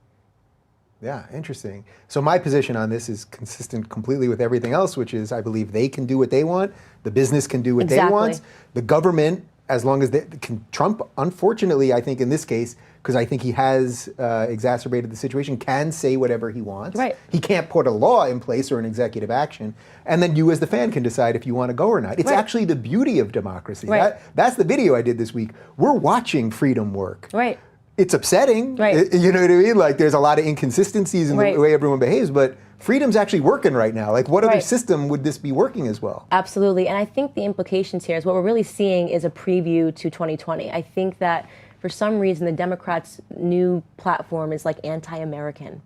Yeah, interesting. So my position on this is consistent completely with everything else, which is I believe they can do what they want. The business can do what they want. The government, as long as they can, Trump, unfortunately, I think in this case, because I think he has exacerbated the situation, can say whatever he wants. Right. He can't put a law in place or an executive action. And then you as the fan can decide if you want to go or not. It's actually the beauty of democracy. Right. That's the video I did this week. We're watching freedom work. Right. It's upsetting, right? You know what I mean? Like there's a lot of inconsistencies in the way everyone behaves, but freedom's actually working right now. Like what other system would this be working as well? Absolutely, and I think the implications here is what we're really seeing is a preview to 2020. I think that for some reason the Democrats' new platform is like anti-American.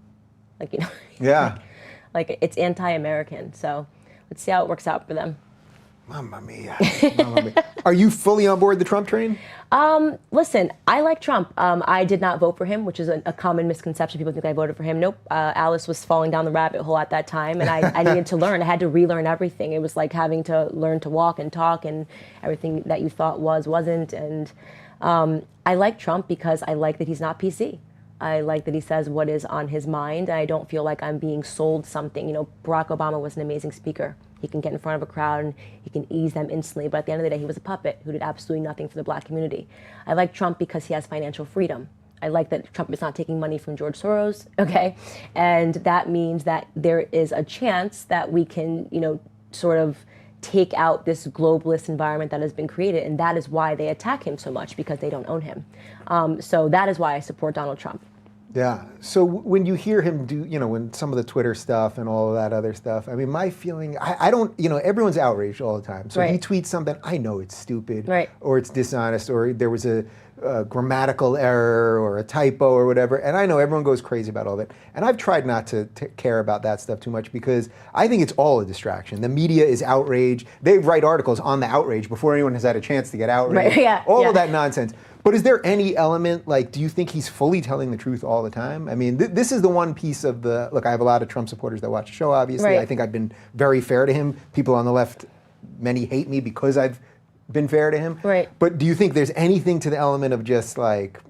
Like, like it's anti-American. So let's see how it works out for them. Mamma mia. Mamma mia. Are you fully on board the Trump train? Listen, I like Trump. I did not vote for him, which is a common misconception. People think I voted for him. Nope. Alice was falling down the rabbit hole at that time, and I needed to learn. I had to relearn everything. It was like having to learn to walk and talk, and everything that you thought wasn't. And I like Trump because I like that he's not PC. I like that he says what is on his mind. I don't feel like I'm being sold something. You know, Barack Obama was an amazing speaker. He can get in front of a crowd and he can ease them instantly. But at the end of the day, he was a puppet who did absolutely nothing for the black community. I like Trump because he has financial freedom. I like that Trump is not taking money from George Soros, okay? And that means that there is a chance that we can, you know, sort of take out this globalist environment that has been created. And that is why they attack him so much, because they don't own him. So that is why I support Donald Trump. Yeah. So when you hear him do, you know, when some of the Twitter stuff and all of that other stuff, I mean, my feeling, I don't, you know, everyone's outraged all the time. So he tweets something, I know it's stupid, or it's dishonest, or there was a grammatical error or a typo or whatever. And I know everyone goes crazy about all that. And I've tried not to care about that stuff too much, because I think it's all a distraction. The media is outraged. They write articles on the outrage before anyone has had a chance to get outraged. All of that nonsense. But is there any element, like, do you think he's fully telling the truth all the time? I mean, this is the one piece of the, look, I have a lot of Trump supporters that watch the show, obviously. I think I've been very fair to him. People on the left, many hate me because I've been fair to him. But do you think there's anything to the element of just like,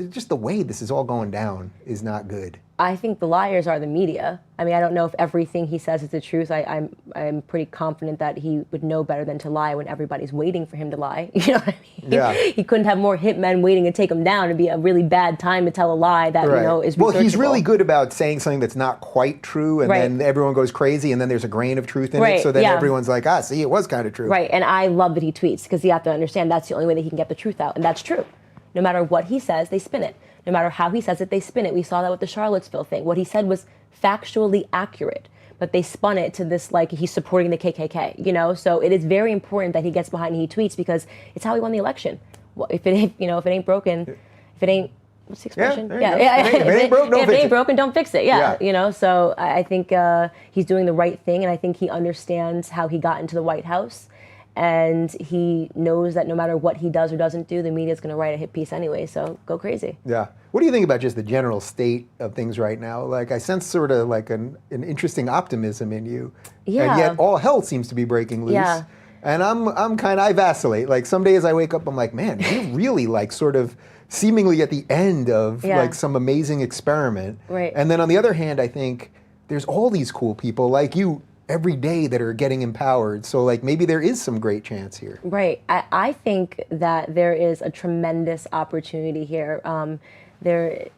just the way this is all going down is not good? I think the liars are the media. I mean, I don't know if everything he says is the truth. I'm pretty confident that he would know better than to lie when everybody's waiting for him to lie. You know what I mean? He couldn't have more hitmen waiting to take him down. It'd be a really bad time to tell a lie that, you know, is researchable. Well, he's really good about saying something that's not quite true, and then everyone goes crazy, and then there's a grain of truth in it, so then everyone's like, see, it was kind of true. And I love that he tweets, because you have to understand that's the only way that he can get the truth out, and that's true. No matter what he says, they spin it. No matter how he says it, they spin it. We saw that with the Charlottesville thing. What he said was factually accurate, but they spun it to this, like, he's supporting the KKK, you know? So it is very important that he gets behind and he tweets, because it's how he won the election. Well, if it ain't broken, if it ain't, what's the expression? If it ain't broken, don't fix it. You know, so I think he's doing the right thing, and I think he understands how he got into the White House. And he knows that no matter what he does or doesn't do, the media is going to write a hit piece anyway, so go crazy. Yeah. What do you think about just the general state of things right now? Like, I sense sort of like an interesting optimism in you. And yet all hell seems to be breaking loose. And I vacillate. Like, some days I wake up, I'm like, man, you're really like sort of seemingly at the end of like some amazing experiment. And then on the other hand, I think there's all these cool people like you every day that are getting empowered. So like maybe there is some great chance here. I think that there is a tremendous opportunity here. The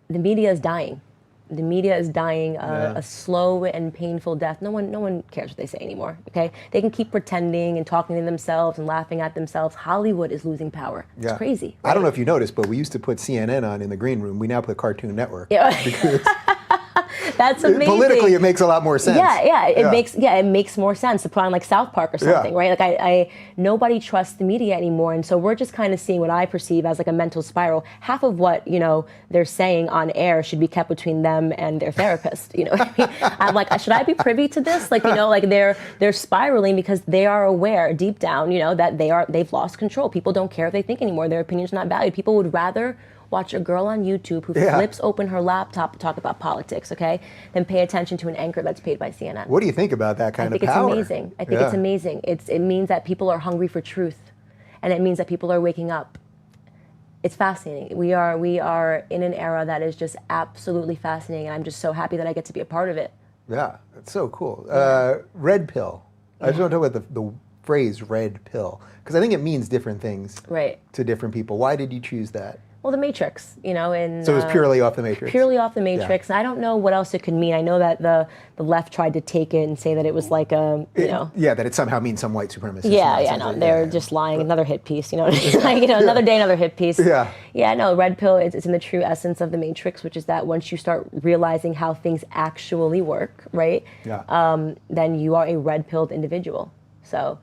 media is dying. The media is dying a slow and painful death. No one cares what they say anymore, okay? They can keep pretending and talking to themselves and laughing at themselves. Hollywood is losing power. It's crazy. I don't know if you noticed, but we used to put CNN on in the green room. We now put Cartoon Network. Because that's amazing. Politically, it makes a lot more sense. It makes more sense to put on like South Park or something, right? Like nobody trusts the media anymore, and so we're just kind of seeing what I perceive as like a mental spiral. Half of what they're saying on air should be kept between them and their therapist. You know what I mean? I'm like, should I be privy to this? Like, like they're spiraling because they are aware deep down, that they've lost control. People don't care if they think anymore. Their opinion's not valued. People would rather watch a girl on YouTube who flips open her laptop to talk about politics, okay, than pay attention to an anchor that's paid by CNN. What do you think about that kind of power? I think it's amazing. I think it's amazing. It means that people are hungry for truth, and it means that people are waking up. It's fascinating. We are in an era that is just absolutely fascinating, and I'm just so happy that I get to be a part of it. Yeah, it's so cool. Red pill. I just want to talk about the phrase red pill, because I think it means different things to different people. Why did you choose that? Well, the Matrix, and so it was purely off the Matrix. Purely off the Matrix. And I don't know what else it could mean. I know that the left tried to take it and say that it was like that it somehow means some white supremacist. They're just lying. Another hit piece, another day, another hit piece. No, red pill. It's in the true essence of the Matrix, which is that once you start realizing how things actually work, right? Then you are a red pilled individual. So.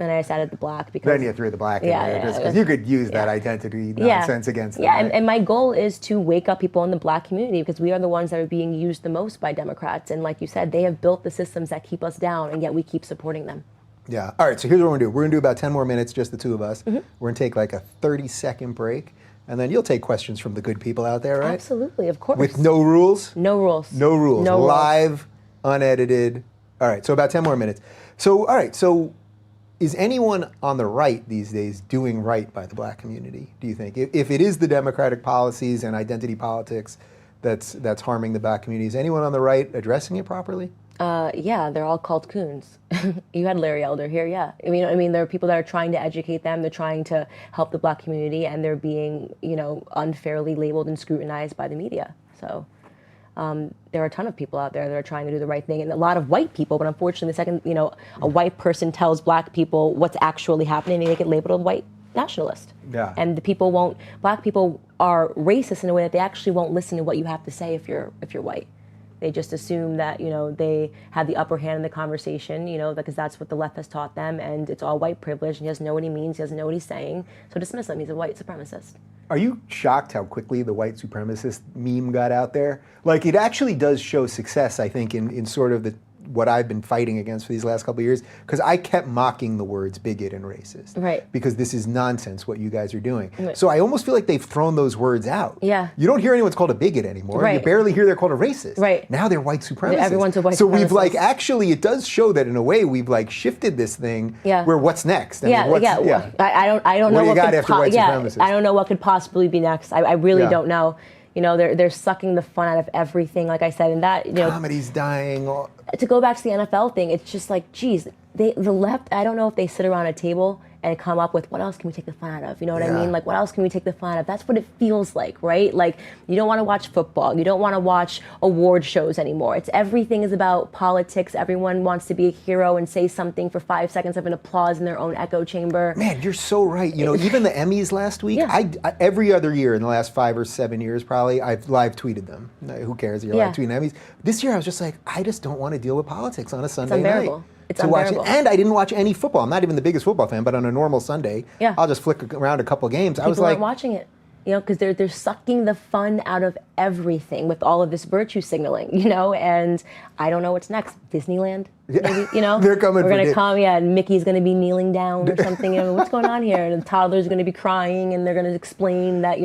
And I just added the black because then you threw the black in there just because you could use that identity nonsense against them. And my goal is to wake up people in the black community, because we are the ones that are being used the most by Democrats. And like you said, they have built the systems that keep us down, and yet we keep supporting them. Yeah. All right, so here's what we're going to do. We're going to do about 10 more minutes, just the two of us. We're going to take like a 30-second break, and then you'll take questions from the good people out there, right? Absolutely, of course. With no rules? No rules. No rules. No rules. Live, unedited. All right, so about 10 more minutes. So, all right, so is anyone on the right these days doing right by the black community, do you think? If it is the Democratic policies and identity politics that's harming the black community, is anyone on the right addressing it properly? Yeah, they're all called coons. You had Larry Elder here, yeah. I mean, there are people that are trying to educate them. They're trying to help the black community, and they're being, unfairly labeled and scrutinized by the media. So there are a ton of people out there that are trying to do the right thing, and a lot of white people. But unfortunately, the second a white person tells black people what's actually happening, they get labeled a white nationalist. Yeah. And black people are racist in a way that they actually won't listen to what you have to say if you're white. They just assume that, they have the upper hand in the conversation, because that's what the left has taught them, and it's all white privilege, and he doesn't know what he means, he doesn't know what he's saying, so dismiss him, he's a white supremacist. Are you shocked how quickly the white supremacist meme got out there? Like, it actually does show success, I think, in sort of what I've been fighting against for these last couple of years, because I kept mocking the words bigot and racist. Right. Because this is nonsense what you guys are doing. Right. So I almost feel like they've thrown those words out. Yeah. You don't hear anyone's called a bigot anymore. Right. You barely hear they're called a racist. Right. Now they're white supremacists. Everyone's a white So supremacist. we've actually, it does show that in a way we've shifted this thing where what's next? I mean, I don't know what what you got could after white supremacists? I don't know what could possibly be next. I really don't know. They're sucking the fun out of everything, like I said, and that, comedy's dying. To go back to the NFL thing, it's just like, geez, the left, I don't know if they sit around a table and come up with, what else can we take the fun out of? You know what I mean? Like, what else can we take the fun out of? That's what it feels like, right? Like, you don't want to watch football. You don't want to watch award shows anymore. Everything is about politics. Everyone wants to be a hero and say something for 5 seconds of an applause in their own echo chamber. Man, you're so right. Even the Emmys last week, I every other year in the last 5 or 7 years probably, I've live tweeted them. Who cares? You're live tweeting Emmys. This year I was just like, I just don't want to deal with politics on a Sunday night. It's unbearable. And I didn't watch any football. I'm not even the biggest football fan, but on a normal Sunday, I'll just flick around a couple games. People I was like, aren't watching it, because they're sucking the fun out of everything with all of this virtue signaling, and I don't know what's next. Disneyland, maybe, They're coming. We're gonna come, and Mickey's gonna be kneeling down or something. What's going on here? And the toddler's gonna be crying, and they're gonna explain that,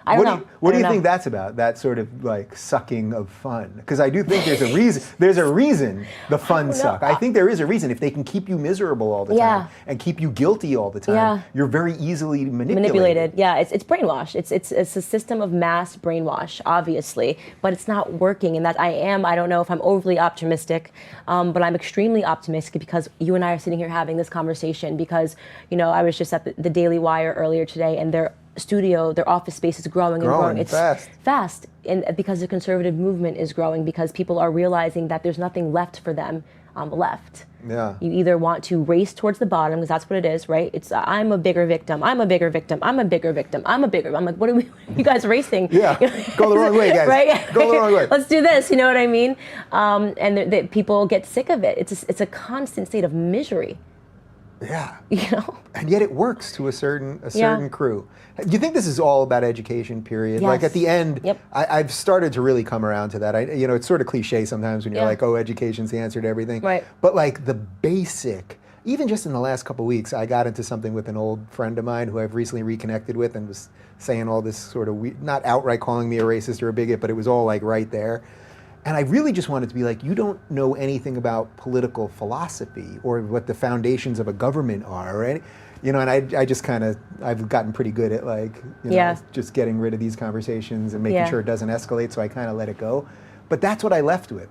I don't know. What do you think that's about? That sort of sucking of fun? Because I do think there's a reason. There's a reason the fun suck. I think there is a reason. If they can keep you miserable all the time and keep you guilty all the time, you're very easily manipulated. Yeah, it's brainwash. It's a system of mass brainwash, obviously, but it's not working. And that I don't know if I'm overly optimistic, but I'm extremely optimistic because you and I are sitting here having this conversation. Because I was just at the Daily Wire earlier today, and their office space is growing and growing. It's fast. And because the conservative movement is growing, because people are realizing that there's nothing left for them on the left. Yeah. You either want to race towards the bottom, because that's what it is, right? It's I'm a bigger victim. I'm a bigger victim. I'm a bigger victim. I'm like, what are you guys racing? Yeah. Go the wrong way, guys. Right? Go the wrong way. Let's do this. You know what I mean? And the people get sick of it. It's a constant state of misery. Yeah. And yet it works to a certain crew. Do you think this is all about education, period? Yes. Like at the end, I've started to really come around to that. It's sort of cliche sometimes when you're like, oh, education's the answer to everything. Right. But the basic, even just in the last couple of weeks, I got into something with an old friend of mine who I've recently reconnected with and was saying all this sort of, not outright calling me a racist or a bigot, but it was all right there. And I really just wanted to be like, you don't know anything about political philosophy or what the foundations of a government are, right? And I just I've gotten pretty good at just getting rid of these conversations and making sure it doesn't escalate, so I kind of let it go. But that's what I left with.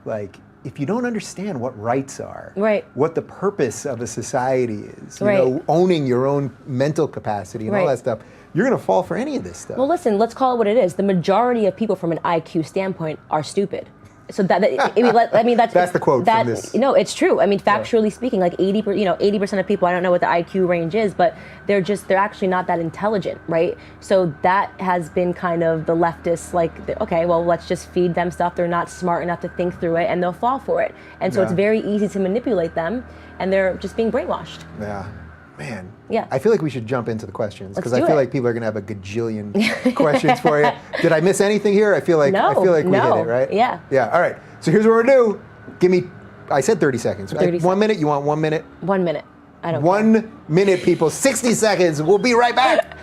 If you don't understand what rights are, what the purpose of a society is, owning your own mental capacity and all that stuff, you're going to fall for any of this stuff. Well, listen, let's call it what it is. The majority of people from an IQ standpoint are stupid. So that's the quote from this. No, it's true. I mean, factually speaking, 80% of people, I don't know what the IQ range is, but they're actually not that intelligent, right? So that has been kind of the leftists, okay, well, let's just feed them stuff. They're not smart enough to think through it, and they'll fall for it. And so it's very easy to manipulate them, and they're just being brainwashed. Yeah. Man, yeah. I feel like we should jump into the questions because I feel like people are going to have a gajillion questions for you. Did I miss anything here? I feel like we hit it, right? Yeah. Yeah. All right. So here's what we're going to do. I said 30 seconds. 30 1 minute. You want 1 minute? 1 minute. I don't 1 minute, people. 60 seconds. We'll be right back.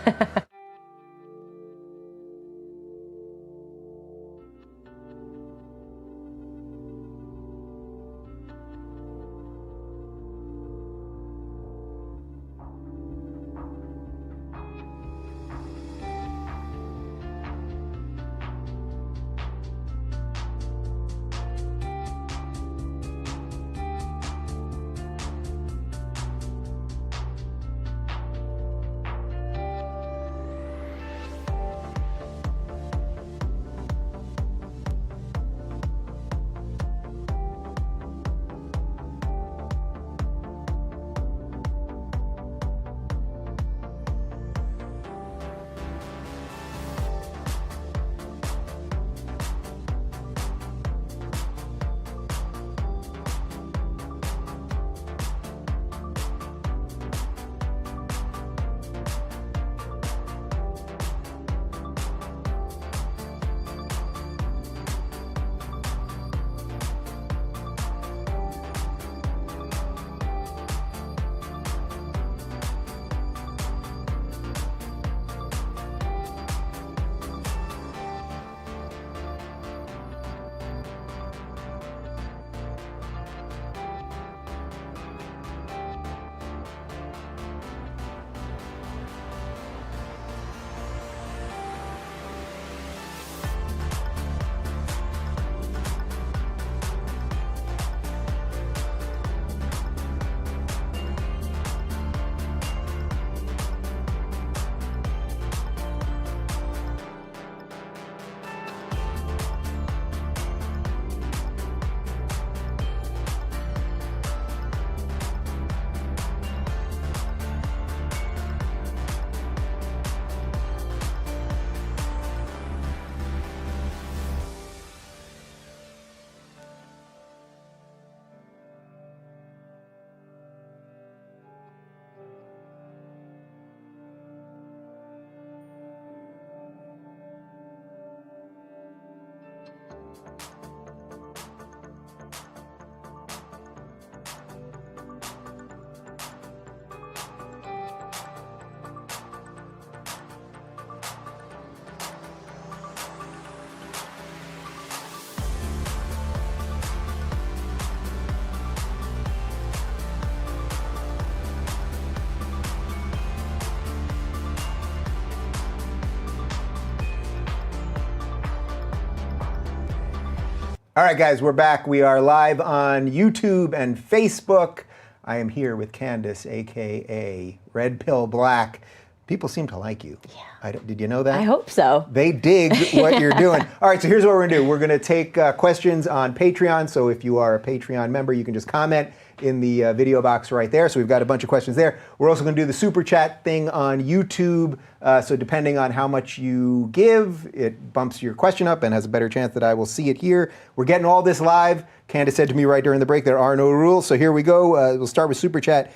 All right, guys, we're back. We are live on YouTube and Facebook. I am here with Candace, a.k.a. Red Pill Black. People seem to like you. Yeah. Did you know that? I hope so. They dig what you're doing. All right, so here's what we're going to do. We're going to take questions on Patreon. So if you are a Patreon member, you can just comment in the video box right there. So we've got a bunch of questions there. We're also going to do the super chat thing on YouTube. So depending on how much you give, it bumps your question up and has a better chance that I will see it here. We're getting all this live. Candace said to me right during the break, there are no rules. So here we go. We'll start with super chat.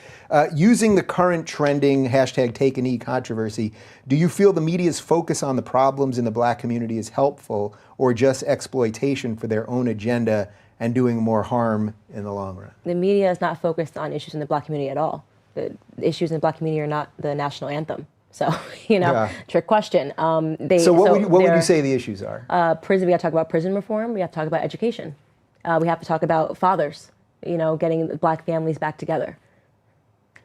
Using the current trending hashtag take a knee controversy, do you feel the media's focus on the problems in the black community is helpful or just exploitation for their own agenda and doing more harm in the long run? The media is not focused on issues in the black community at all. The issues in the black community are not the national anthem. So, trick question. So what would you say the issues are? Prison, we have to talk about prison reform. We have to talk about education. We have to talk about fathers, getting black families back together.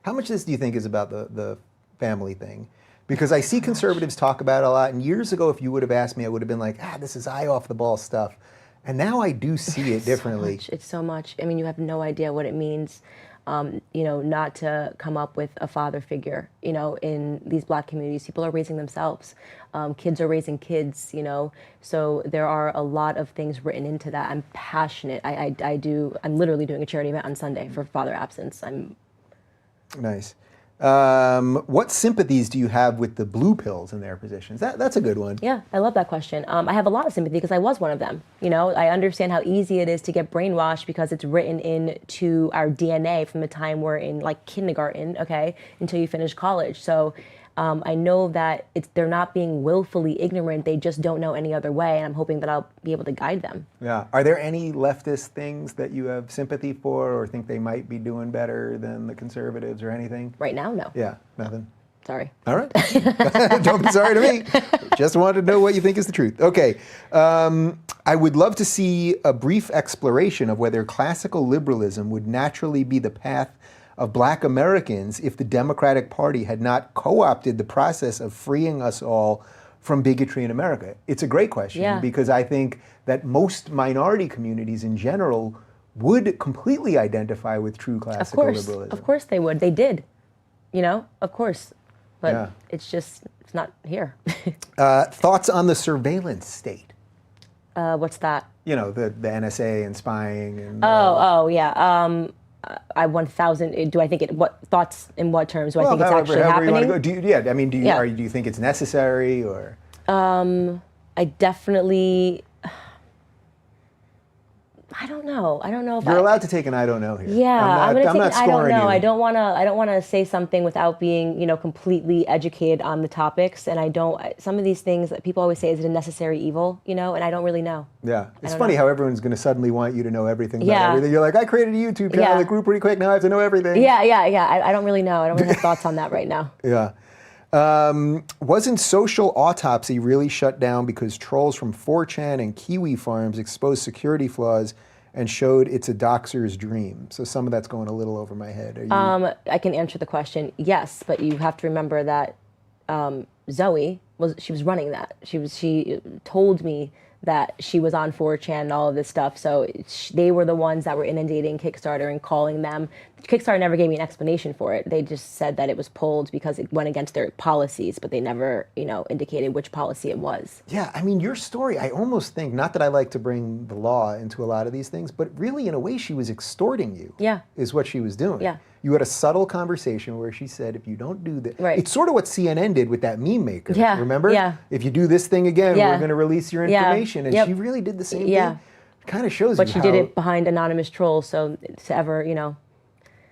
How much of this do you think is about the family thing? Because I see conservatives talk about it a lot. And years ago, if you would have asked me, I would have been like, this is eye off the ball stuff. And now I do see it differently. It's so much. I mean, you have no idea what it means, not to come up with a father figure, in these black communities. People are raising themselves. Kids are raising kids, So there are a lot of things written into that. I'm passionate. I'm literally doing a charity event on Sunday for father absence. Nice. What sympathies do you have with the blue pills and their positions? That's a good one. Yeah, I love that question. I have a lot of sympathy because I was one of them. I understand how easy it is to get brainwashed because it's written into our DNA from the time we're in kindergarten, okay, until you finish college. So I know that they're not being willfully ignorant. They just don't know any other way, and I'm hoping that I'll be able to guide them. Yeah. Are there any leftist things that you have sympathy for or think they might be doing better than the conservatives or anything? Right now, no. Yeah, nothing. Sorry. All right. Don't be sorry to me. Just wanted to know what you think is the truth. Okay. I would love to see a brief exploration of whether classical liberalism would naturally be the path of Black Americans if the Democratic Party had not co-opted the process of freeing us all from bigotry in America. It's a great question because I think that most minority communities in general would completely identify with true classical liberalism. Of course they would. They did. Of course. But it's not here. Thoughts on the surveillance state? What's that? The NSA and spying and... yeah. I 1,000. Do I think what thoughts in what terms? Do I think it's actually happening? You want to go. Do you think it's necessary or? I definitely. I don't know. I don't know if you're allowed to take an I don't know here. Yeah, I'm going to take an I don't know. You. I don't want to say something without being, completely educated on the topics. And some of these things that people always say, is it a necessary evil, and I don't really know. Yeah. It's funny how everyone's going to suddenly want you to know everything about everything. You're like, I created a YouTube channel that grew pretty quick. Now I have to know everything. Yeah. I don't really know. I don't really have thoughts on that right now. Yeah. Wasn't Social Autopsy really shut down because trolls from 4chan and Kiwi Farms exposed security flaws and showed it's a doxer's dream? So some of that's going a little over my head. I can answer the question, yes, but you have to remember that Zoe was running that. She told me that she was on 4chan and all of this stuff. So they were the ones that were inundating Kickstarter and calling them. Kickstarter never gave me an explanation for it. They just said that it was pulled because it went against their policies, but they never, indicated which policy it was. Yeah, I mean, your story, I almost think, not that I like to bring the law into a lot of these things, but really in a way she was extorting you. Yeah. Is what she was doing. Yeah. You had a subtle conversation where she said, if you don't do this, right. It's sort of what CNN did with that meme maker. Yeah. Remember? Yeah. If you do this thing again, we're going to release your information. And Yep. she really did the same Yeah. thing. It kind of shows but you she did it behind anonymous trolls, so to ever,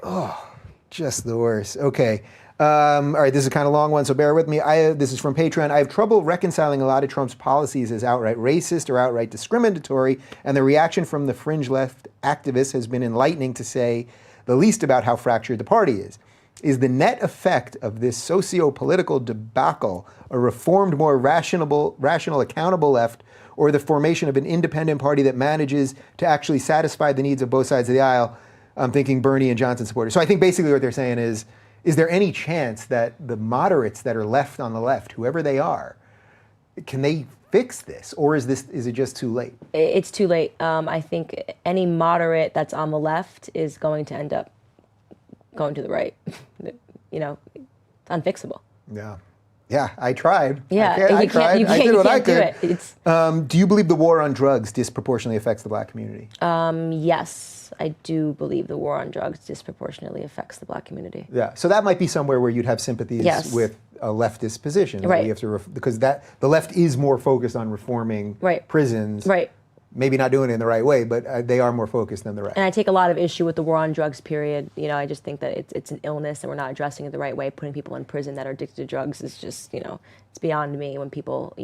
Oh, just the worst. Okay. All right, this is a kind of long one, so bear with me. This is from Patreon. I have trouble reconciling a lot of Trump's policies as outright racist or outright discriminatory, and the reaction from the fringe left activists has been enlightening, to say the least, about how fractured the party is. Is the net effect of this socio-political debacle a reformed, more rational, accountable left, or the formation of an independent party that manages to actually satisfy the needs of both sides of the aisle? I'm thinking Bernie and Johnson supporters. So I think basically what they're saying is there any chance that the moderates that are left on the left, whoever they are, can they fix this, or is it just too late? It's too late. I think any moderate that's on the left is going to end up going to the right. It's unfixable. Yeah. Yeah, I tried. Yeah, I tried. I did what I could. Do you believe the war on drugs disproportionately affects the Black community? Yes, I do believe the war on drugs disproportionately affects the Black community. Yeah, so that might be somewhere where you'd have sympathies with a leftist position. Right. You have to because the left is more focused on reforming prisons. Right. Maybe not doing it in the right way, but they are more focused than the right. And I take a lot of issue with the war on drugs, period. I just think that it's an illness and we're not addressing it the right way. Putting people in prison that are addicted to drugs is just, it's beyond me when people,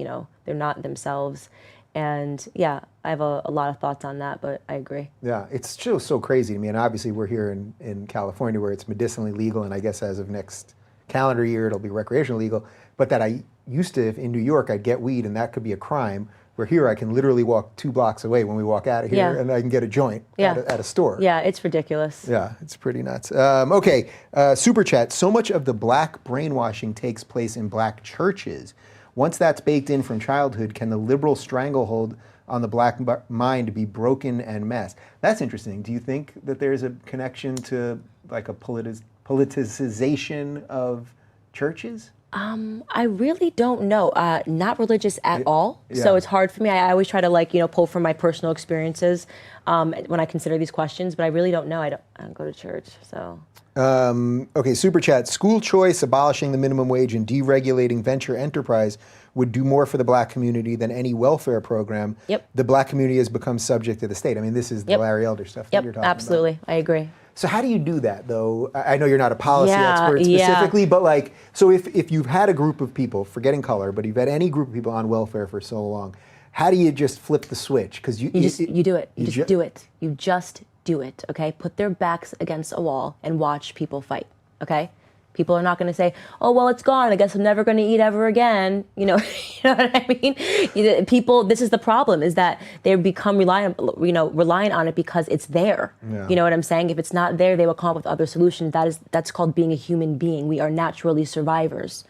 they're not themselves. And yeah, I have a lot of thoughts on that, but I agree. Yeah, it's just so crazy to me. And obviously we're here in California where it's medicinally legal, and I guess as of next calendar year it'll be recreationally legal. But that I used to, in New York, I'd get weed and that could be a crime. Where here I can literally walk 2 blocks away when we walk out of here, and I can get a joint at a store. Yeah, it's ridiculous. Yeah, it's pretty nuts. Okay, Super Chat. So much of the Black brainwashing takes place in Black churches. Once that's baked in from childhood, can the liberal stranglehold on the Black mind be broken en masse? That's interesting. Do you think that there's a connection to like a politicization of churches? I really don't know. Not religious at all. Yeah. So it's hard for me. I always try to pull from my personal experiences when I consider these questions, but I really don't know. I don't go to church, so. Okay, Super Chat. School choice, abolishing the minimum wage, and deregulating venture enterprise would do more for the Black community than any welfare program. Yep. The Black community has become subject to the state. I mean, this is the Larry Elder stuff that you're talking absolutely. about. I agree. So how do you do that, though? I know you're not a policy expert specifically, but like, so if you've had a group of people, forgetting color, but you've had any group of people on welfare for so long, how do you just flip the switch? Because you do it. You just do it. You just do it. Okay. Put their backs against a wall and watch people fight. Okay. People are not going to say, "Oh, well, it's gone. I guess I'm never going to eat ever again." You know, you know what I mean? People. This is the problem: is that they become reliant on it because it's there. Yeah. You know what I'm saying? If it's not there, they will come up with other solutions. That's called being a human being. We are naturally survivors.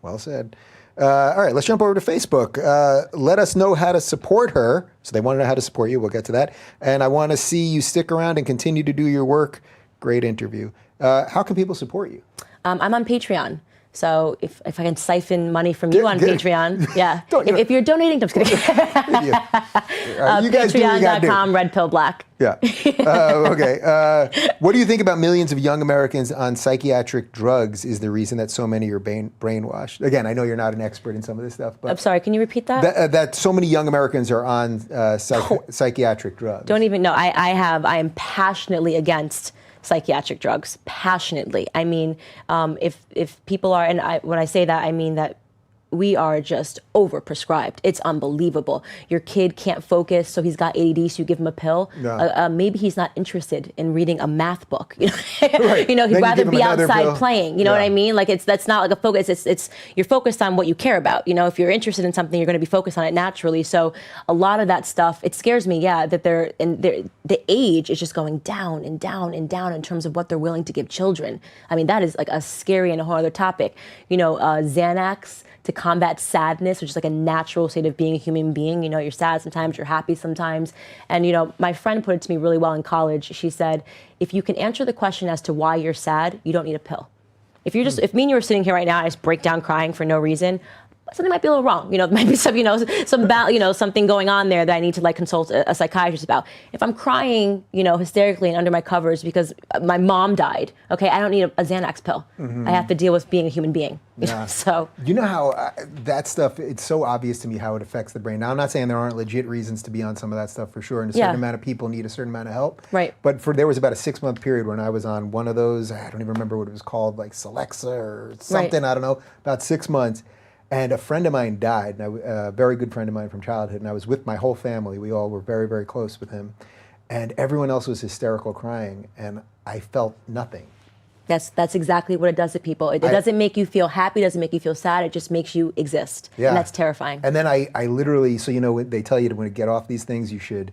Well said. All right, let's jump over to Facebook. Let us know how to support her. So they want to know how to support you. We'll get to that. And I want to see you stick around and continue to do your work. Great interview. How can people support you? I'm on Patreon. So if I can siphon money from you on Patreon, yeah. If you're donating, I'm just kidding. You guys Patreon.com, Red Pill Black. Yeah. Okay. What do you think about millions of young Americans on psychiatric drugs is the reason that so many are brainwashed? Again, I know you're not an expert in some of this stuff, but... I'm sorry, can you repeat that? That so many young Americans are on psychiatric drugs. Don't even know. I am passionately against psychiatric drugs, passionately. I mean, if people are, and when I say that, I mean that we are just overprescribed. It's unbelievable. Your kid can't focus, so he's got ADD, so you give him a pill. No. Maybe he's not interested in reading a math book. You know, right. You know, he'd rather be outside playing. You know what I mean? Like that's not like a focus. It's you're focused on what you care about. You know, if you're interested in something, you're going to be focused on it naturally. So a lot of that stuff, it scares me. Yeah, that the age is just going down and down and down in terms of what they're willing to give children. I mean, that is like a scary and a whole other topic. You know, Xanax to combat sadness, which is like a natural state of being a human being. You know, you're sad sometimes, you're happy sometimes. And, you know, my friend put it to me really well in college. She said, if you can answer the question as to why you're sad, you don't need a pill. If you're just, if me and you were sitting here right now, I just break down crying for no reason, something might be a little wrong. You know, there might be some, something going on there that I need to like consult a psychiatrist about. If I'm crying, hysterically and under my covers because my mom died, okay, I don't need a Xanax pill. Mm-hmm. I have to deal with being a human being. Yeah. So you know how that stuff, it's so obvious to me how it affects the brain. Now, I'm not saying there aren't legit reasons to be on some of that stuff for sure, and a certain amount of people need a certain amount of help. Right. But there was about a 6-month period when I was on one of those, I don't even remember what it was called, like Celexa or something, right. I don't know, about 6 months. And a friend of mine died, and a very good friend of mine from childhood, and I was with my whole family. We all were very, very close with him. And everyone else was hysterical crying, and I felt nothing. That's exactly what it does to people. It doesn't make you feel happy, it doesn't make you feel sad, it just makes you exist. Yeah. And that's terrifying. And then I literally, so they tell you to get off these things, you should,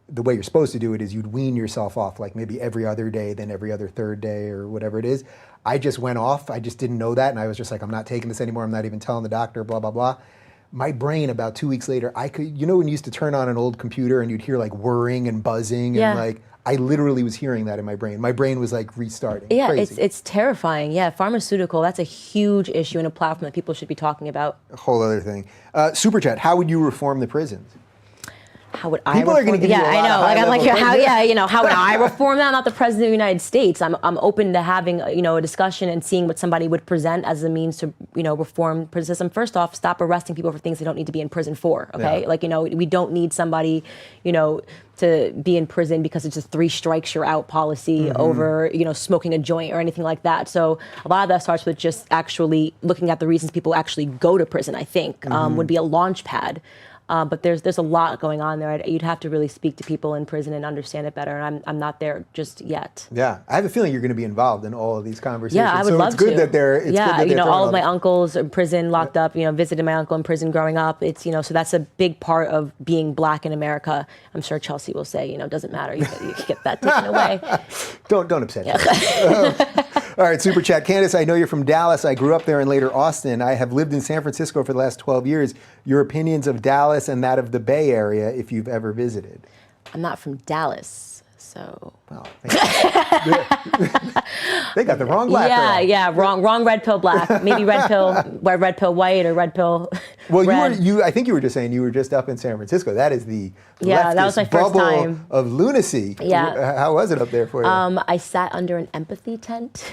the way you're supposed to do it is you'd wean yourself off, like maybe every other day, then every other third day or whatever it is. I just went off, I just didn't know that, and I was just like, I'm not taking this anymore, I'm not even telling the doctor, blah, blah, blah. My brain, about 2 weeks later, I could, when you used to turn on an old computer and you'd hear like whirring and buzzing, and like, I literally was hearing that in my brain. My brain was like restarting. Yeah, Crazy. It's terrifying. Yeah, pharmaceutical, that's a huge issue and a platform that people should be talking about. A whole other thing. Super chat, how would you reform the prisons? How would I People reform? are going to give you a lot I know. of Like I'm like, how would I high-level reform that? I'm not the president of the United States. I'm open to having a discussion and seeing what somebody would present as a means to reform the prison system. First off, stop arresting people for things they don't need to be in prison for. Okay, we don't need somebody to be in prison because it's a 3 strikes you're out policy over smoking a joint or anything like that. So a lot of that starts with just actually looking at the reasons people actually go to prison. I think would be a launch pad. But there's a lot going on there. You'd have to really speak to people in prison and understand it better, and I'm not there just yet. Yeah, I have a feeling you're going to be involved in all of these conversations. Yeah, I would love to. So it's good that they're all of my uncles in prison, locked up. Visited my uncle in prison growing up. It's so that's a big part of being black in America. I'm sure Chelsea will say doesn't matter. You can get that taken away. Don't upset me. All right, Super Chat. Candace, I know you're from Dallas. I grew up there and later Austin. I have lived in San Francisco for the last 12 years. Your opinions of Dallas and that of the Bay Area, if you've ever visited. I'm not from Dallas, so. Well, they got the wrong black girl. Yeah, wrong red pill black. Maybe red pill white or red pill Well, red. I think you were just saying you were just up in San Francisco. That is the that was my first bubble time of lunacy. Yeah. How was it up there for you? I sat under an empathy tent.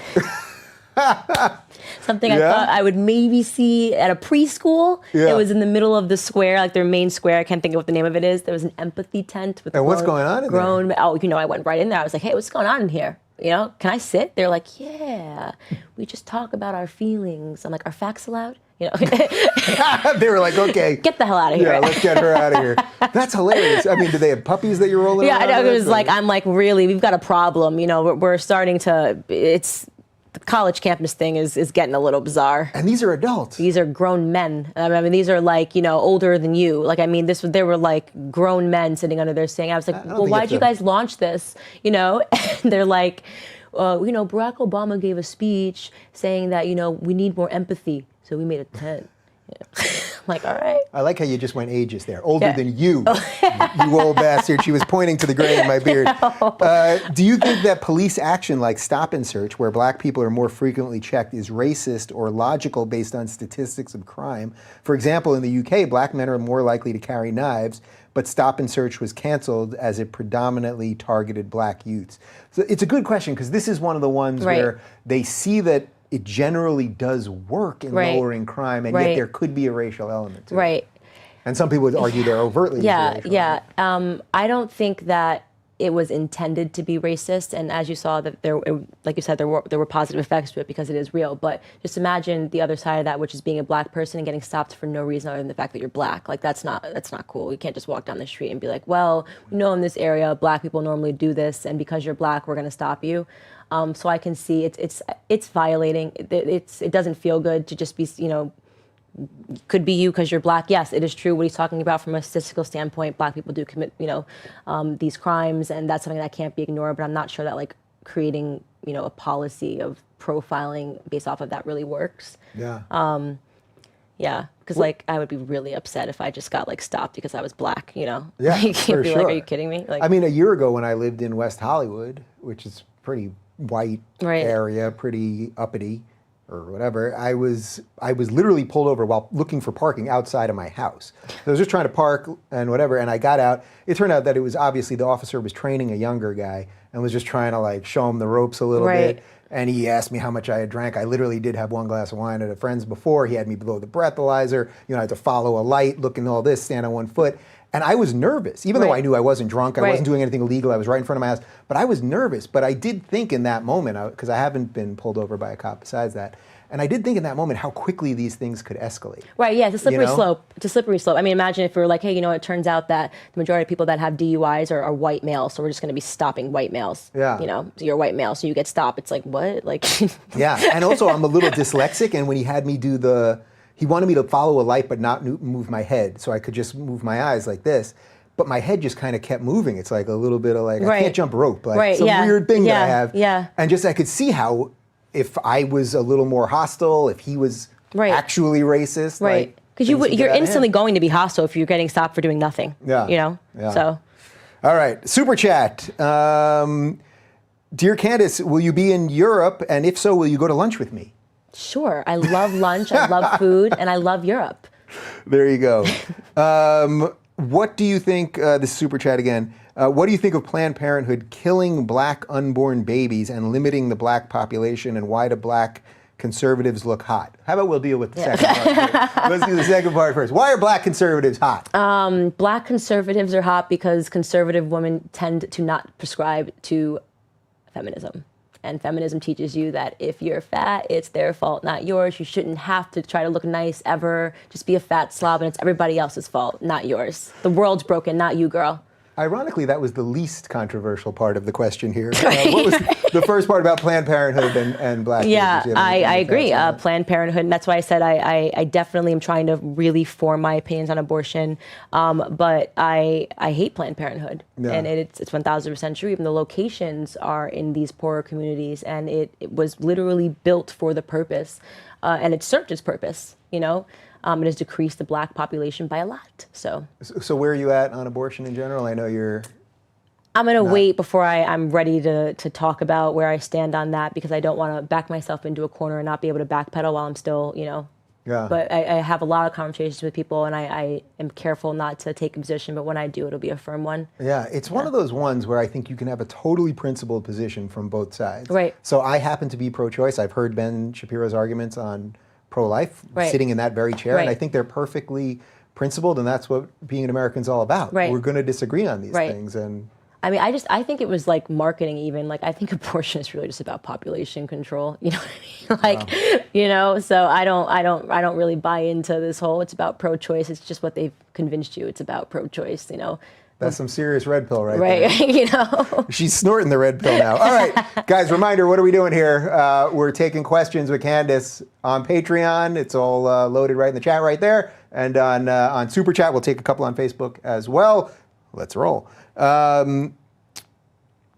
Something I thought I would maybe see at a preschool. Yeah. It was in the middle of the square, like their main square. I can't think of what the name of it is. There was an empathy tent with what's going on in there? Oh, I went right in there. I was like, hey, what's going on in here? Can I sit? They're like, yeah, we just talk about our feelings. I'm like, are facts allowed? They were like, okay. Get the hell out of here. Yeah, let's get her out of here. That's hilarious. I mean, do they have puppies that you're rolling around Yeah, it was with? like, I'm like, really, we've got a problem. We're starting to, the college campus thing is getting a little bizarre. And these are adults. These are grown men. I mean, these are like, older than you. Like, I mean, they were like grown men sitting under there saying, I was like, well, why'd you guys launch this? And they're like, Barack Obama gave a speech saying that, we need more empathy. So we made a tent. I'm like, all right. I like how you just went ages there. Older than you, you old bastard. She was pointing to the gray in my beard. Do you think that police action like stop and search, where black people are more frequently checked, is racist or logical based on statistics of crime? For example, in the UK, black men are more likely to carry knives, but stop and search was canceled as it predominantly targeted black youths. So it's a good question, because this is one of the ones where they see that it generally does work in lowering crime, and yet there could be a racial element to it. And some people would argue they're overtly racial. I don't think that it was intended to be racist, and as you saw, that like you said, there were positive effects to it because it is real. But just imagine the other side of that, which is being a black person and getting stopped for no reason other than the fact that you're black. Like that's not cool. You can't just walk down the street and be like, well, in this area, black people normally do this, and because you're black, we're going to stop you. So I can see it's violating. It doesn't feel good to just be, could be you because you're black. Yes, it is true what he's talking about from a statistical standpoint. Black people do commit, these crimes, and that's something that can't be ignored. But I'm not sure that like creating, a policy of profiling based off of that really works. Yeah. Because like I would be really upset if I just got like stopped because I was black. Yeah, you can't be sure. like, are you kidding me? Like, I mean, a year ago when I lived in West Hollywood, which is pretty white area, pretty uppity or whatever, I was literally pulled over while looking for parking outside of my house. So I was just trying to park and whatever, and I got out. It turned out that it was obviously the officer was training a younger guy and was just trying to like show him the ropes a little bit. And he asked me how much I had drank. I literally did have one glass of wine at a friend's before. He had me blow the breathalyzer. I had to follow a light, look and all this, stand on one foot. And I was nervous, even though I knew I wasn't drunk, I wasn't doing anything illegal, I was right in front of my house, but I was nervous. But I did think in that moment, because I haven't been pulled over by a cop besides that, and I did think in that moment how quickly these things could escalate. Right, yeah, it's a slippery slope. It's a slippery slope. I mean, imagine if we were like, hey, it turns out that the majority of people that have DUIs are white males, so we're just going to be stopping white males. Yeah. So you're a white male, so you get stopped. It's like, what? Like. Yeah, and also I'm a little dyslexic, and when he had me do he wanted me to follow a light but not move my head, so I could just move my eyes like this. But my head just kind of kept moving. It's like a little bit of like, I can't jump rope. Like some weird thing that I have. Yeah. And just I could see how if I was a little more hostile, if he was actually racist. Right. Because you're instantly going to be hostile if you're getting stopped for doing nothing. Yeah. Yeah. So. All right. Super chat. Dear Candace, will you be in Europe? And if so, will you go to lunch with me? Sure. I love lunch. I love food. And I love Europe. There you go. What do you think, this is Super Chat again, what do you think of Planned Parenthood killing black unborn babies and limiting the black population, and why do black conservatives look hot? How about we'll deal with the second part first? Let's do the second part first. Why are black conservatives hot? Black conservatives are hot because conservative women tend to not prescribe to feminism. And feminism teaches you that if you're fat, it's their fault, not yours. You shouldn't have to try to look nice ever. Just be a fat slob, and it's everybody else's fault, not yours. The world's broken, not you, girl. Ironically, that was the least controversial part of the question here. What was the first part about Planned Parenthood and black? Yeah, I agree. Planned Parenthood, and that's why I said I definitely am trying to really form my opinions on abortion. But I hate Planned Parenthood, and it's 1,000% true. Even the locations are in these poorer communities, and it was literally built for the purpose, and it served its purpose. It has decreased the black population by a lot. So where are you at on abortion in general? I know you're... I'm going to wait before I'm ready to talk about where I stand on that, because I don't want to back myself into a corner and not be able to backpedal while I'm still, Yeah. But I have a lot of conversations with people, and I am careful not to take a position, but when I do, it'll be a firm one. Yeah, it's one of those ones where I think you can have a totally principled position from both sides. Right. So I happen to be pro-choice. I've heard Ben Shapiro's arguments on pro-life, sitting in that very chair, and I think they're perfectly principled, and that's what being an American's all about. Right. We're going to disagree on these things, and I mean, I think it was like marketing even. Like, I think abortion is really just about population control. You know what I mean? Like, you know, so I don't really buy into this whole, it's about pro-choice. It's just what they've convinced you. It's about pro-choice, you know. That's some serious red pill right there. Right, you know. She's snorting the red pill now. All right, guys, reminder, what are we doing here? We're taking questions with Candace on Patreon. It's all loaded right in the chat right there. And on Super Chat, we'll take a couple on Facebook as well. Let's roll. Well,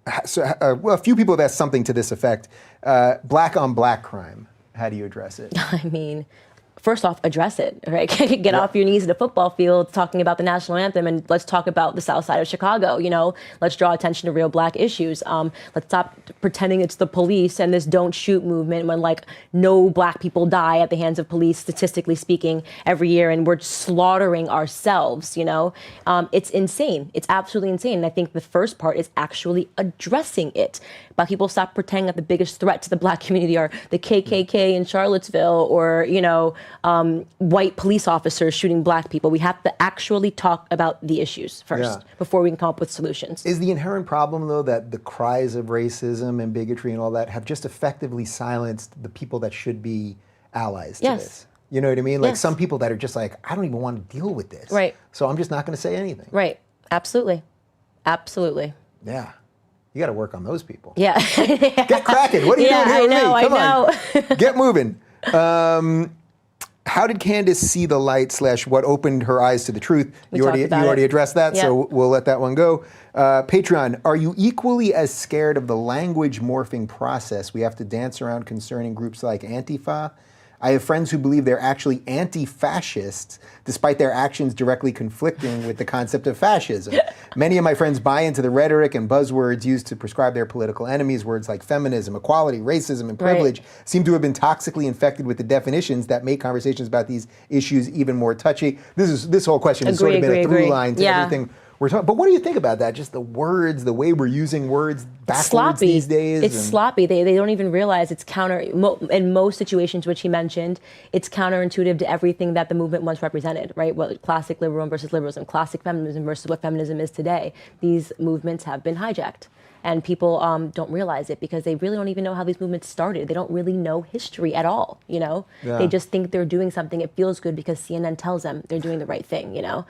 a few people have asked something to this effect. Black on black crime, how do you address it? I mean, first off, address it, right? Get off your knees at a football field talking about the national anthem, and let's talk about the South Side of Chicago, you know? Let's draw attention to real black issues. Let's stop pretending it's the police and this don't shoot movement when, like, no black people die at the hands of police, statistically speaking, every year, and we're slaughtering ourselves, you know? It's insane. It's absolutely insane. And I think the first part is actually addressing it. Black people stop pretending that the biggest threat to the black community are the KKK in Charlottesville or, you know, white police officers shooting black people. We have to actually talk about the issues first before we can come up with solutions. Is the inherent problem, though, that the cries of racism and bigotry and all that have just effectively silenced the people that should be allies to this? You know what I mean? Like some people that are just like, I don't even want to deal with this. Right. So I'm just not going to say anything. Right. Absolutely. Absolutely. Yeah. You got to work on those people. Yeah. Get cracking. What are you doing here with me? Come on. Get moving. How did Candace see the light / what opened her eyes to the truth? You already addressed that, so we'll let that one go. Patreon, are you equally as scared of the language morphing process we have to dance around concerning groups like Antifa? I have friends who believe they're actually anti-fascists, despite their actions directly conflicting with the concept of fascism. Many of my friends buy into the rhetoric and buzzwords used to prescribe their political enemies. Words like feminism, equality, racism, and privilege seem to have been toxically infected with the definitions that make conversations about these issues even more touchy. This whole question has sort of been a through line to everything we're talking. But what do you think about that? Just the words, the way we're using words backwards these days? It's sloppy. They don't even realize it's in most situations which he mentioned, it's counterintuitive to everything that the movement once represented, right? What classic liberalism versus liberalism, classic feminism versus what feminism is today. These movements have been hijacked. And people don't realize it because they really don't even know how these movements started. They don't really know history at all, you know? They just think they're doing something. It feels good because CNN tells them they're doing the right thing, you know?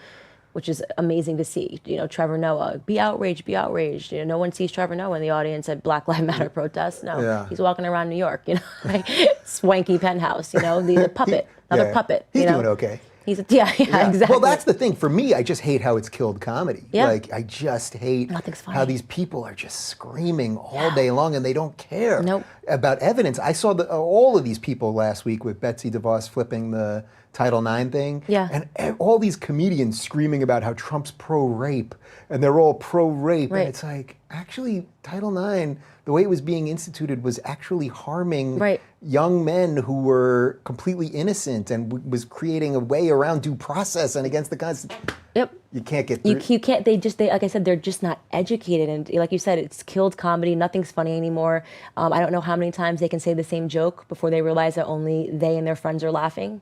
Which is amazing to see. You know, Trevor Noah, be outraged, be outraged. You know, no one sees Trevor Noah in the audience at Black Lives Matter protests. No, he's walking around New York, you know, like swanky penthouse, you know, the puppet, another puppet. He's you know? doing okay. He's exactly. Well, that's the thing. For me, I just hate how it's killed comedy. Like, I just hate how these people are just screaming all day long and they don't care about evidence. I saw all of these people last week with Betsy DeVos flipping the Title IX thing. And all these comedians screaming about how Trump's pro-rape and they're all pro-rape. And it's like, actually, Title IX, the way it was being instituted was actually harming young men who were completely innocent and was creating a way around due process and against the Constitution. You can't get through. You can't, they like I said, they're just not educated. And like you said, it's killed comedy. Nothing's funny anymore. I don't know how many times they can say the same joke before they realize that only they and their friends are laughing.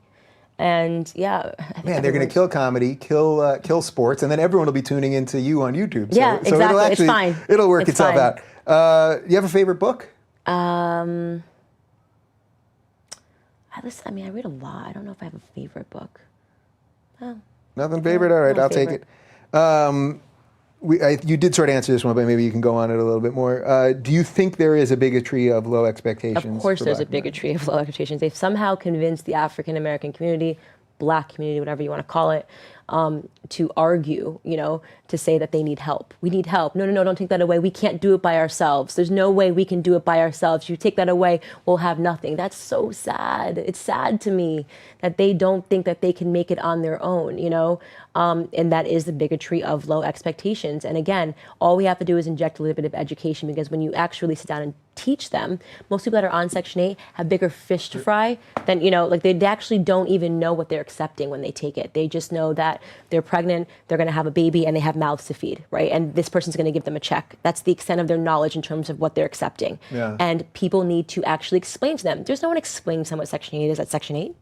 And man, they're going to kill comedy, kill sports, and then everyone will be tuning into you on YouTube. So, exactly. It's fine. It'll work itself out. You have a favorite book? I read a lot. I don't know if I have a favorite book. Nothing favorite? All right, I'll take it. You did sort of answer this one, but maybe you can go on it a little bit more. Do you think there is a bigotry of low expectations? Of course there's a bigotry of low expectations. They've somehow convinced the African American community, black community, whatever you want to call it, to argue, you know, to say that they need help. We need help. No, don't take that away. We can't do it by ourselves. There's no way we can do it by ourselves. You take that away, we'll have nothing. That's so sad. It's sad to me that they don't think that they can make it on their own, you know? And that is the bigotry of low expectations. And again, all we have to do is inject a little bit of education, because when you actually sit down and teach them, most people that are on Section 8 have bigger fish to fry than, like they actually don't even know what they're accepting when they take it. They just know that they're pregnant, they're going to have a baby, and they have mouths to feed, right? And this person's going to give them a check. That's the extent of their knowledge in terms of what they're accepting. Yeah. And people need to actually explain to them. There's no one explaining to them what Section 8 is at Section 8.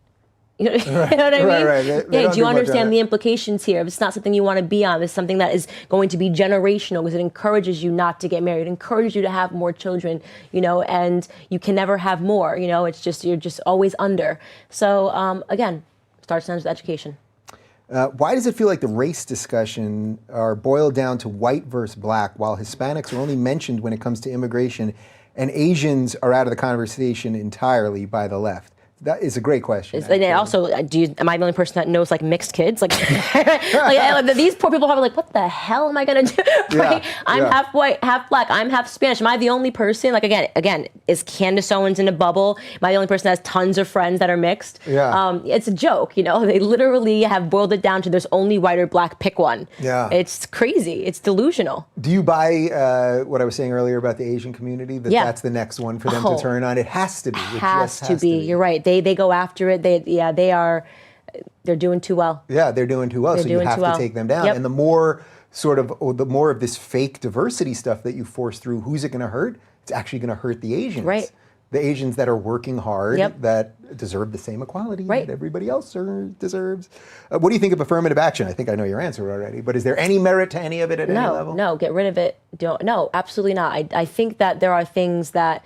You know, you know what I mean? Right. Yeah, do you understand the implications here? If it's not something you want to be on, it's something that is going to be generational, because it encourages you not to get married. It encourages you to have more children, and you can never have more. It's just, you're just always under. So again, starts with education. Why does it feel like the race discussion are boiled down to white versus black, while Hispanics are only mentioned when it comes to immigration, and Asians are out of the conversation entirely by the left? That is a great question. And also, am I the only person that knows like mixed kids? Like, these poor people are like, what the hell am I gonna do? Right? Yeah, I'm half white, half black. I'm half Spanish. Am I the only person? Like again, is Candace Owens in a bubble? Am I the only person that has tons of friends that are mixed? Yeah. It's a joke. They literally have boiled it down to there's only white or black. Pick one. Yeah. It's crazy. It's delusional. Do you buy what I was saying earlier about the Asian community? That's the next one for them to turn on. It has to be. It has to be. You're right. They go after it. They're doing too well. Yeah, they're doing too well. So you have to take them down. Yep. And the more of this fake diversity stuff that you force through, who's it going to hurt? It's actually going to hurt the Asians. Right. The Asians that are working hard, that deserve the same equality that everybody else deserves. What do you think of affirmative action? I think I know your answer already, but is there any merit to any of it at any level? No, get rid of it. No, absolutely not. I think that there are things that,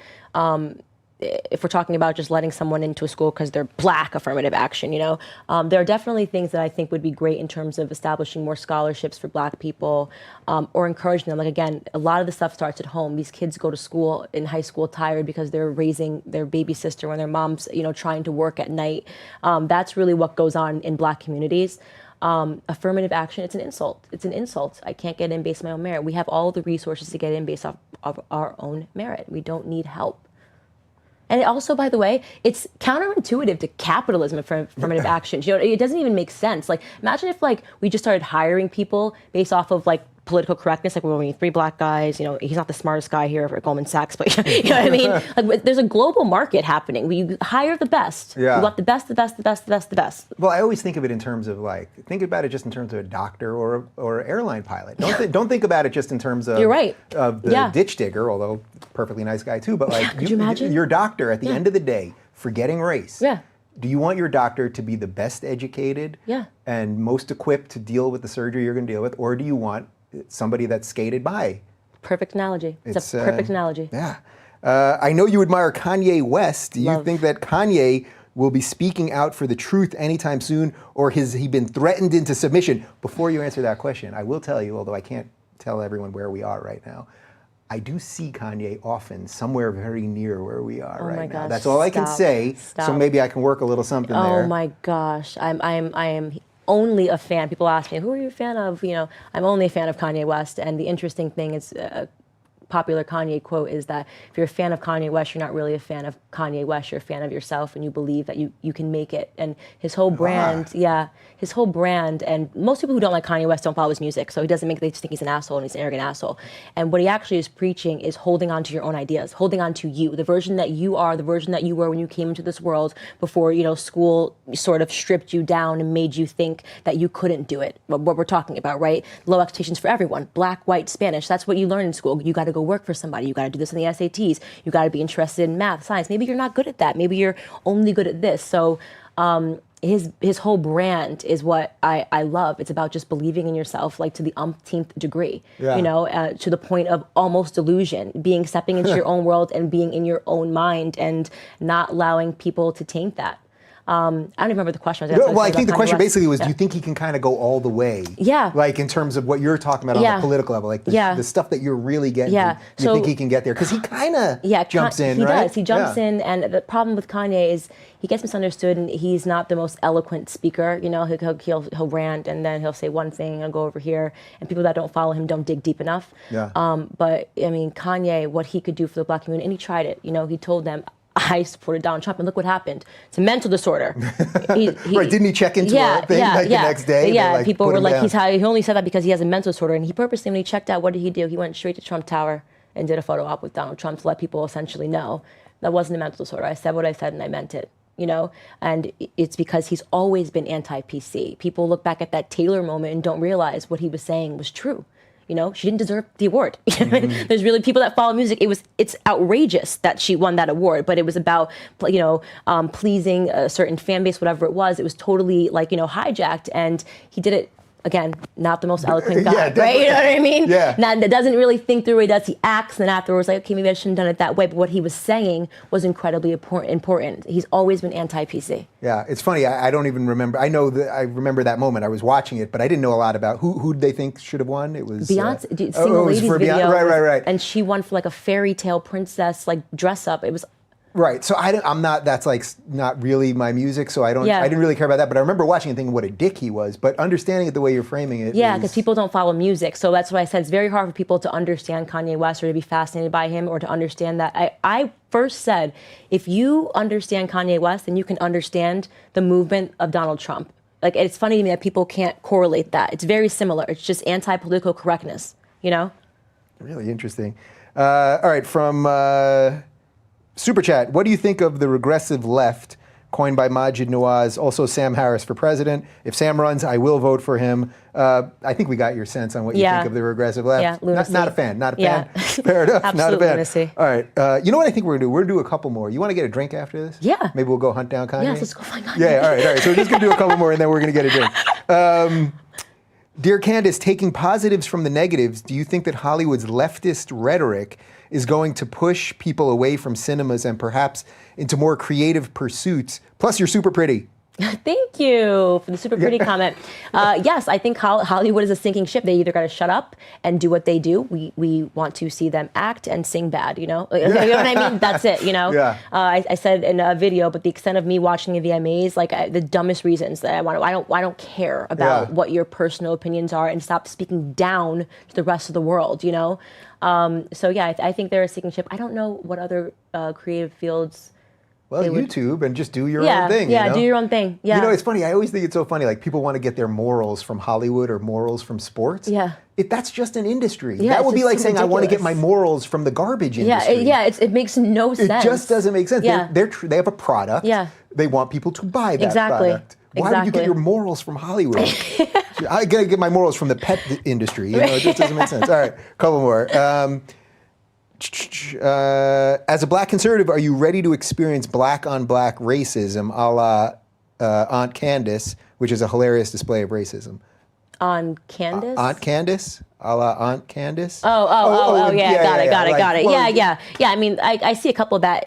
if we're talking about just letting someone into a school because they're black, affirmative action, there are definitely things that I think would be great in terms of establishing more scholarships for black people, or encouraging them. Like, again, a lot of the stuff starts at home. These kids go to school in high school tired because they're raising their baby sister when their mom's, trying to work at night. That's really what goes on in black communities. Affirmative action, it's an insult. It's an insult. I can't get in based on my own merit. We have all the resources to get in based off of our own merit. We don't need help. And also, by the way, it's counterintuitive to capitalism and affirmative action. It doesn't even make sense. Like, imagine if we just started hiring people based off of political correctness. Like, we need 3 black guys. He's not the smartest guy here at Goldman Sachs, but you know what I mean? Like, there's a global market happening. We hire the best. Yeah. We want the best, the best, the best, the best, the best. Well, I always think of it in terms of think about it just in terms of a doctor or airline pilot. Don't think about it just in terms of You're right. Of the ditch digger, although perfectly nice guy too. But could you imagine? Your doctor at the end of the day, forgetting race. Yeah. Do you want your doctor to be the best educated and most equipped to deal with the surgery you're going to deal with, or do you want somebody that's skated by? Perfect analogy. It's a perfect analogy. Yeah. I know you admire Kanye West. Do you think that Kanye will be speaking out for the truth anytime soon, or has he been threatened into submission? Before you answer that question, I will tell you, although I can't tell everyone where we are right now, I do see Kanye often somewhere very near where we are right now. That's all I can say. Stop. So maybe I can work a little something there. Oh my gosh. I am only a fan. People ask me, who are you a fan of? I'm only a fan of Kanye West. And the interesting thing is, popular Kanye quote is that if you're a fan of Kanye West, you're not really a fan of Kanye West. You're a fan of yourself, and you believe that you can make it. And his whole brand, his whole brand, and most people who don't like Kanye West don't follow his music, so he doesn't make, they just think he's an asshole and he's an arrogant asshole. And what he actually is preaching is holding on to your own ideas, holding on to you, the version that you are, the version that you were when you came into this world before, school sort of stripped you down and made you think that you couldn't do it. What we're talking about, right? Low expectations for everyone, black, white, Spanish. That's what you learn in school. You got to go work for somebody. You got to do this on the SATs. You got to be interested in math, science. Maybe you're not good at that. Maybe you're only good at this. So his whole brand is what I love. It's about just believing in yourself, like to the umpteenth degree, to the point of almost delusion, stepping into your own world and being in your own mind and not allowing people to taint that. I don't even remember the question. I think the question basically was, do you think he can kind of go all the way? Yeah. Like in terms of what you're talking about on the political level, like the stuff that you're really getting to, you think he can get there? Because he kind of jumps in, right? He does. He jumps in, and the problem with Kanye is he gets misunderstood, and he's not the most eloquent speaker. He'll rant, and then he'll say one thing and go over here, and people that don't follow him don't dig deep enough. Yeah. But I mean, Kanye, what he could do for the black community, and he tried it. He told them, I supported Donald Trump, and look what happened. It's a mental disorder. Right, didn't he check into a thing the next day? Yeah, people were like, he only said that because he has a mental disorder, and he purposely, when he checked out, what did he do? He went straight to Trump Tower and did a photo op with Donald Trump to let people essentially know that wasn't a mental disorder. I said what I said, and I meant it. And it's because he's always been anti-PC. People look back at that Taylor moment and don't realize what he was saying was true. She didn't deserve the award. There's really people that follow music. It's outrageous that she won that award, but it was about, pleasing a certain fan base, whatever it was. It was totally hijacked, and he did it. Again, not the most eloquent guy, right? You know what I mean? Yeah. Now, that doesn't really think through what he does. He acts, and afterwards, okay, maybe I shouldn't have done it that way. But what he was saying was incredibly important. He's always been anti-PC. Yeah, it's funny. I don't even remember. I remember that moment. I was watching it, but I didn't know a lot about who they think should have won. It was Beyonce, Single Ladies video. Right. And she won for a fairy tale princess dress up. It was. Right, so I'm not. That's not really my music, so I don't. Yeah. I didn't really care about that. But I remember watching and thinking, what a dick he was. But understanding it the way you're framing it. Yeah, because people don't follow music, so that's why I said it's very hard for people to understand Kanye West or to be fascinated by him or to understand that. I first said, if you understand Kanye West, then you can understand the movement of Donald Trump. It's funny to me that people can't correlate that. It's very similar. It's just anti-political correctness. Really interesting. All right, from. Super Chat, what do you think of the regressive left, coined by Majid Nawaz, also Sam Harris for president? If Sam runs, I will vote for him. I think we got your sense on what you think of the regressive left. Yeah, lunacy. Not a fan. Fair enough. Absolute not a fan. Lunacy. All right. You know what I think we're going to do? We're going to do a couple more. You want to get a drink after this? Yeah. Maybe we'll go hunt down Kanye? Yes, let's go find Kanye. Yeah, all right. So we're just going to do a couple more, and then we're going to get a drink. Dear Candace, taking positives from the negatives, do you think that Hollywood's leftist rhetoric is going to push people away from cinemas and perhaps into more creative pursuits? Plus, you're super pretty. Thank you for the super pretty comment. Yes, I think Hollywood is a sinking ship. They either got to shut up and do what they do. We want to see them act and sing bad, You know what I mean? That's it, Yeah. I said in a video, but the extent of me watching the VMAs, the dumbest reasons that I don't care about what your personal opinions are, and stop speaking down to the rest of the world, I think they're a sinking ship. I don't know what other creative fields. Well, YouTube and just do your own thing. Yeah, do your own thing. Yeah. It's funny. I always think it's so funny. People want to get their morals from Hollywood or morals from sports. Yeah. That's just an industry. Yeah, that would be like saying, ridiculous. I want to get my morals from the garbage industry. It makes no sense. It just doesn't make sense. Yeah. They have a product. Yeah. They want people to buy that Exactly. product. Why would you get your morals from Hollywood? I got to get my morals from the pet industry. It just doesn't make sense. All right, couple more. As a black conservative, are you ready to experience black on black racism a la Aunt Candace, which is a hilarious display of racism? On Candace? Aunt Candace? A la Aunt Candace? Got it. Well, Yeah. I mean, I see a couple of that.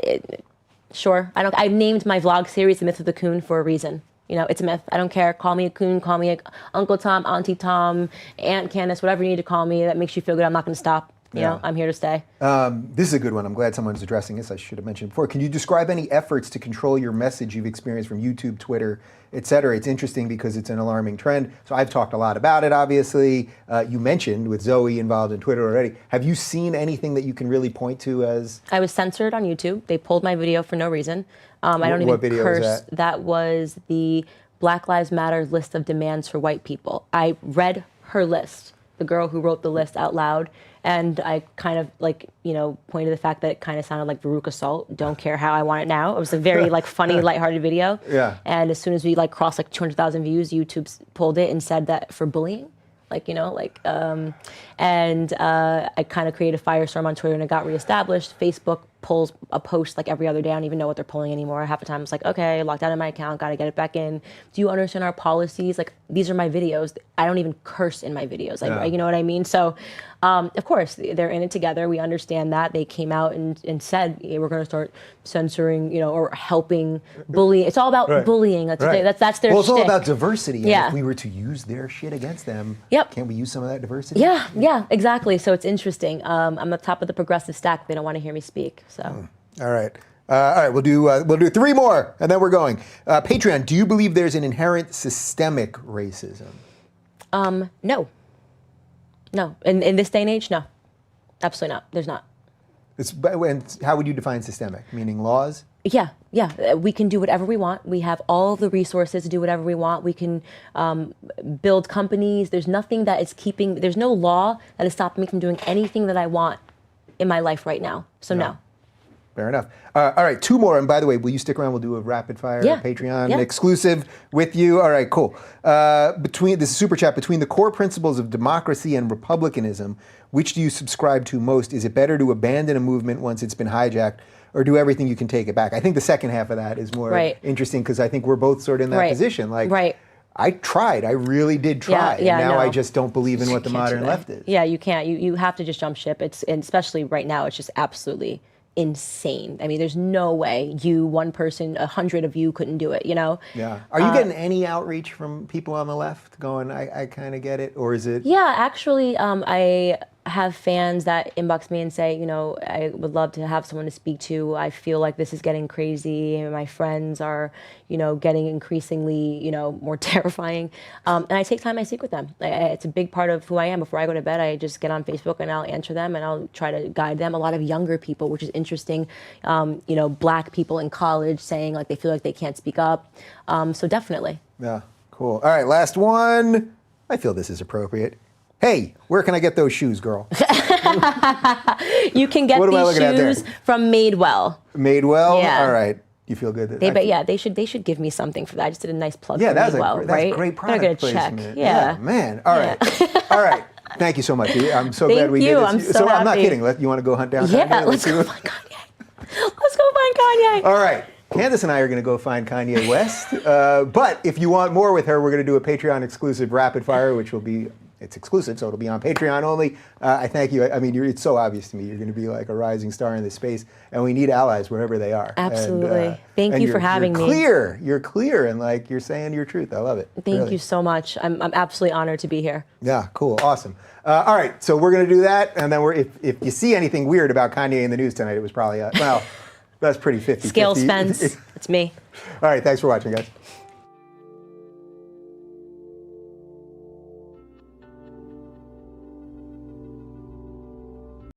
Sure. I named my vlog series The Myth of the Coon for a reason. It's a myth. I don't care. Call me a coon, call me Uncle Tom, Auntie Tom, Aunt Candace, whatever you need to call me that makes you feel good. I'm not going to stop. I'm here to stay. This is a good one. I'm glad someone's addressing this. I should have mentioned before. Can you describe any efforts to control your message you've experienced from YouTube, Twitter, et cetera? It's interesting because it's an alarming trend. So I've talked a lot about it, obviously. You mentioned with Zoe involved in Twitter already. Have you seen anything that you can really point to as? I was censored on YouTube. They pulled my video for no reason. I don't even video curse. was that? That was the Black Lives Matter list of demands for white people. I read her list, the girl who wrote the list out loud. And I kind of pointed to the fact that it kind of sounded like Veruca Salt. Don't care how I want it now. It was a very funny, lighthearted video. Yeah. And as soon as we crossed 200,000 views, YouTube pulled it and said that for bullying. I kind of created a firestorm on Twitter and it got reestablished. Facebook pulls a post every other day. I don't even know what they're pulling anymore. Half the time it's okay, locked out of my account, got to get it back in. Do you understand our policies? These are my videos. I don't even curse in my videos. You know what I mean? So, of course, they're in it together. We understand that. They came out and said, hey, we're going to start censoring, or helping bullying. It's all about bullying. That's their Well, it's all shtick. about diversity. Yeah. And if we were to use their shit against them, Yep. can't we use some of that diversity? Yeah, exactly. So it's interesting. I'm at the top of the progressive stack. They don't want to hear me speak. So. All right. We'll do three more, and then we're going. Patreon. Do you believe there's an inherent systemic racism? No. In this day and age, no. Absolutely not. There's not. And how would you define systemic? Meaning laws? Yeah. We can do whatever we want. We have all the resources to do whatever we want. We can build companies. There's nothing that is there's no law that is stopping me from doing anything that I want in my life right now. So no. Fair enough. All right, 2 more. And by the way, will you stick around? We'll do a rapid fire Patreon exclusive with you. All right, cool. This is Super Chat. Between the core principles of democracy and republicanism, which do you subscribe to most? Is it better to abandon a movement once it's been hijacked, or do everything you can take it back? I think the second half of that is more interesting, because I think we're both sort of in that position. Like, I tried. I really did try. And now I just don't believe in what the modern left is. Yeah, you can't. You have to just jump ship. And especially right now, it's just absolutely insane. I mean, there's no way one person, 100 of you couldn't do it, you know? Yeah. Are you getting any outreach from people on the left going, I kind of get it? Or is it? Yeah, actually, I have fans that inbox me and say, you know, I would love to have someone to speak to. I feel like this is getting crazy. My friends are, you know, getting increasingly, you know, more terrifying. And I take time, I speak with them. It's a big part of who I am. Before I go to bed, I just get on Facebook and I'll answer them and I'll try to guide them. A lot of younger people, which is interesting, you know, Black people in college saying like they feel like they can't speak up. So definitely. Yeah, cool. All right, last one. I feel this is appropriate. Hey, where can I get those shoes, girl? You can get these shoes from Madewell. Madewell? Yeah. All right. You feel good? They should give me something for that. I just did a nice plug for Madewell, that's a great product Better get a placement. check. Yeah. Man. All right. All right. Thank you so much. I'm so glad we did this. I'm so happy. I'm not kidding. You want to go hunt down Kanye? Yeah, let's go find Kanye. Let's go find Kanye. All right. Candace and I are going to go find Kanye West. But if you want more with her, we're going to do a Patreon exclusive rapid fire, which will be, it's exclusive, so it'll be on Patreon only. I thank you. I mean, it's so obvious to me. You're going to be like a rising star in this space, and we need allies wherever they are. Absolutely. And, thank you for having me. You're clear, and like you're saying your truth. I love it. Thank you so much. I'm absolutely honored to be here. Yeah, cool, awesome. All right, so we're going to do that, and then if you see anything weird about Kanye in the news tonight, it was probably well, that's pretty 50-50. Scale Spence. It's me. All right, thanks for watching, guys.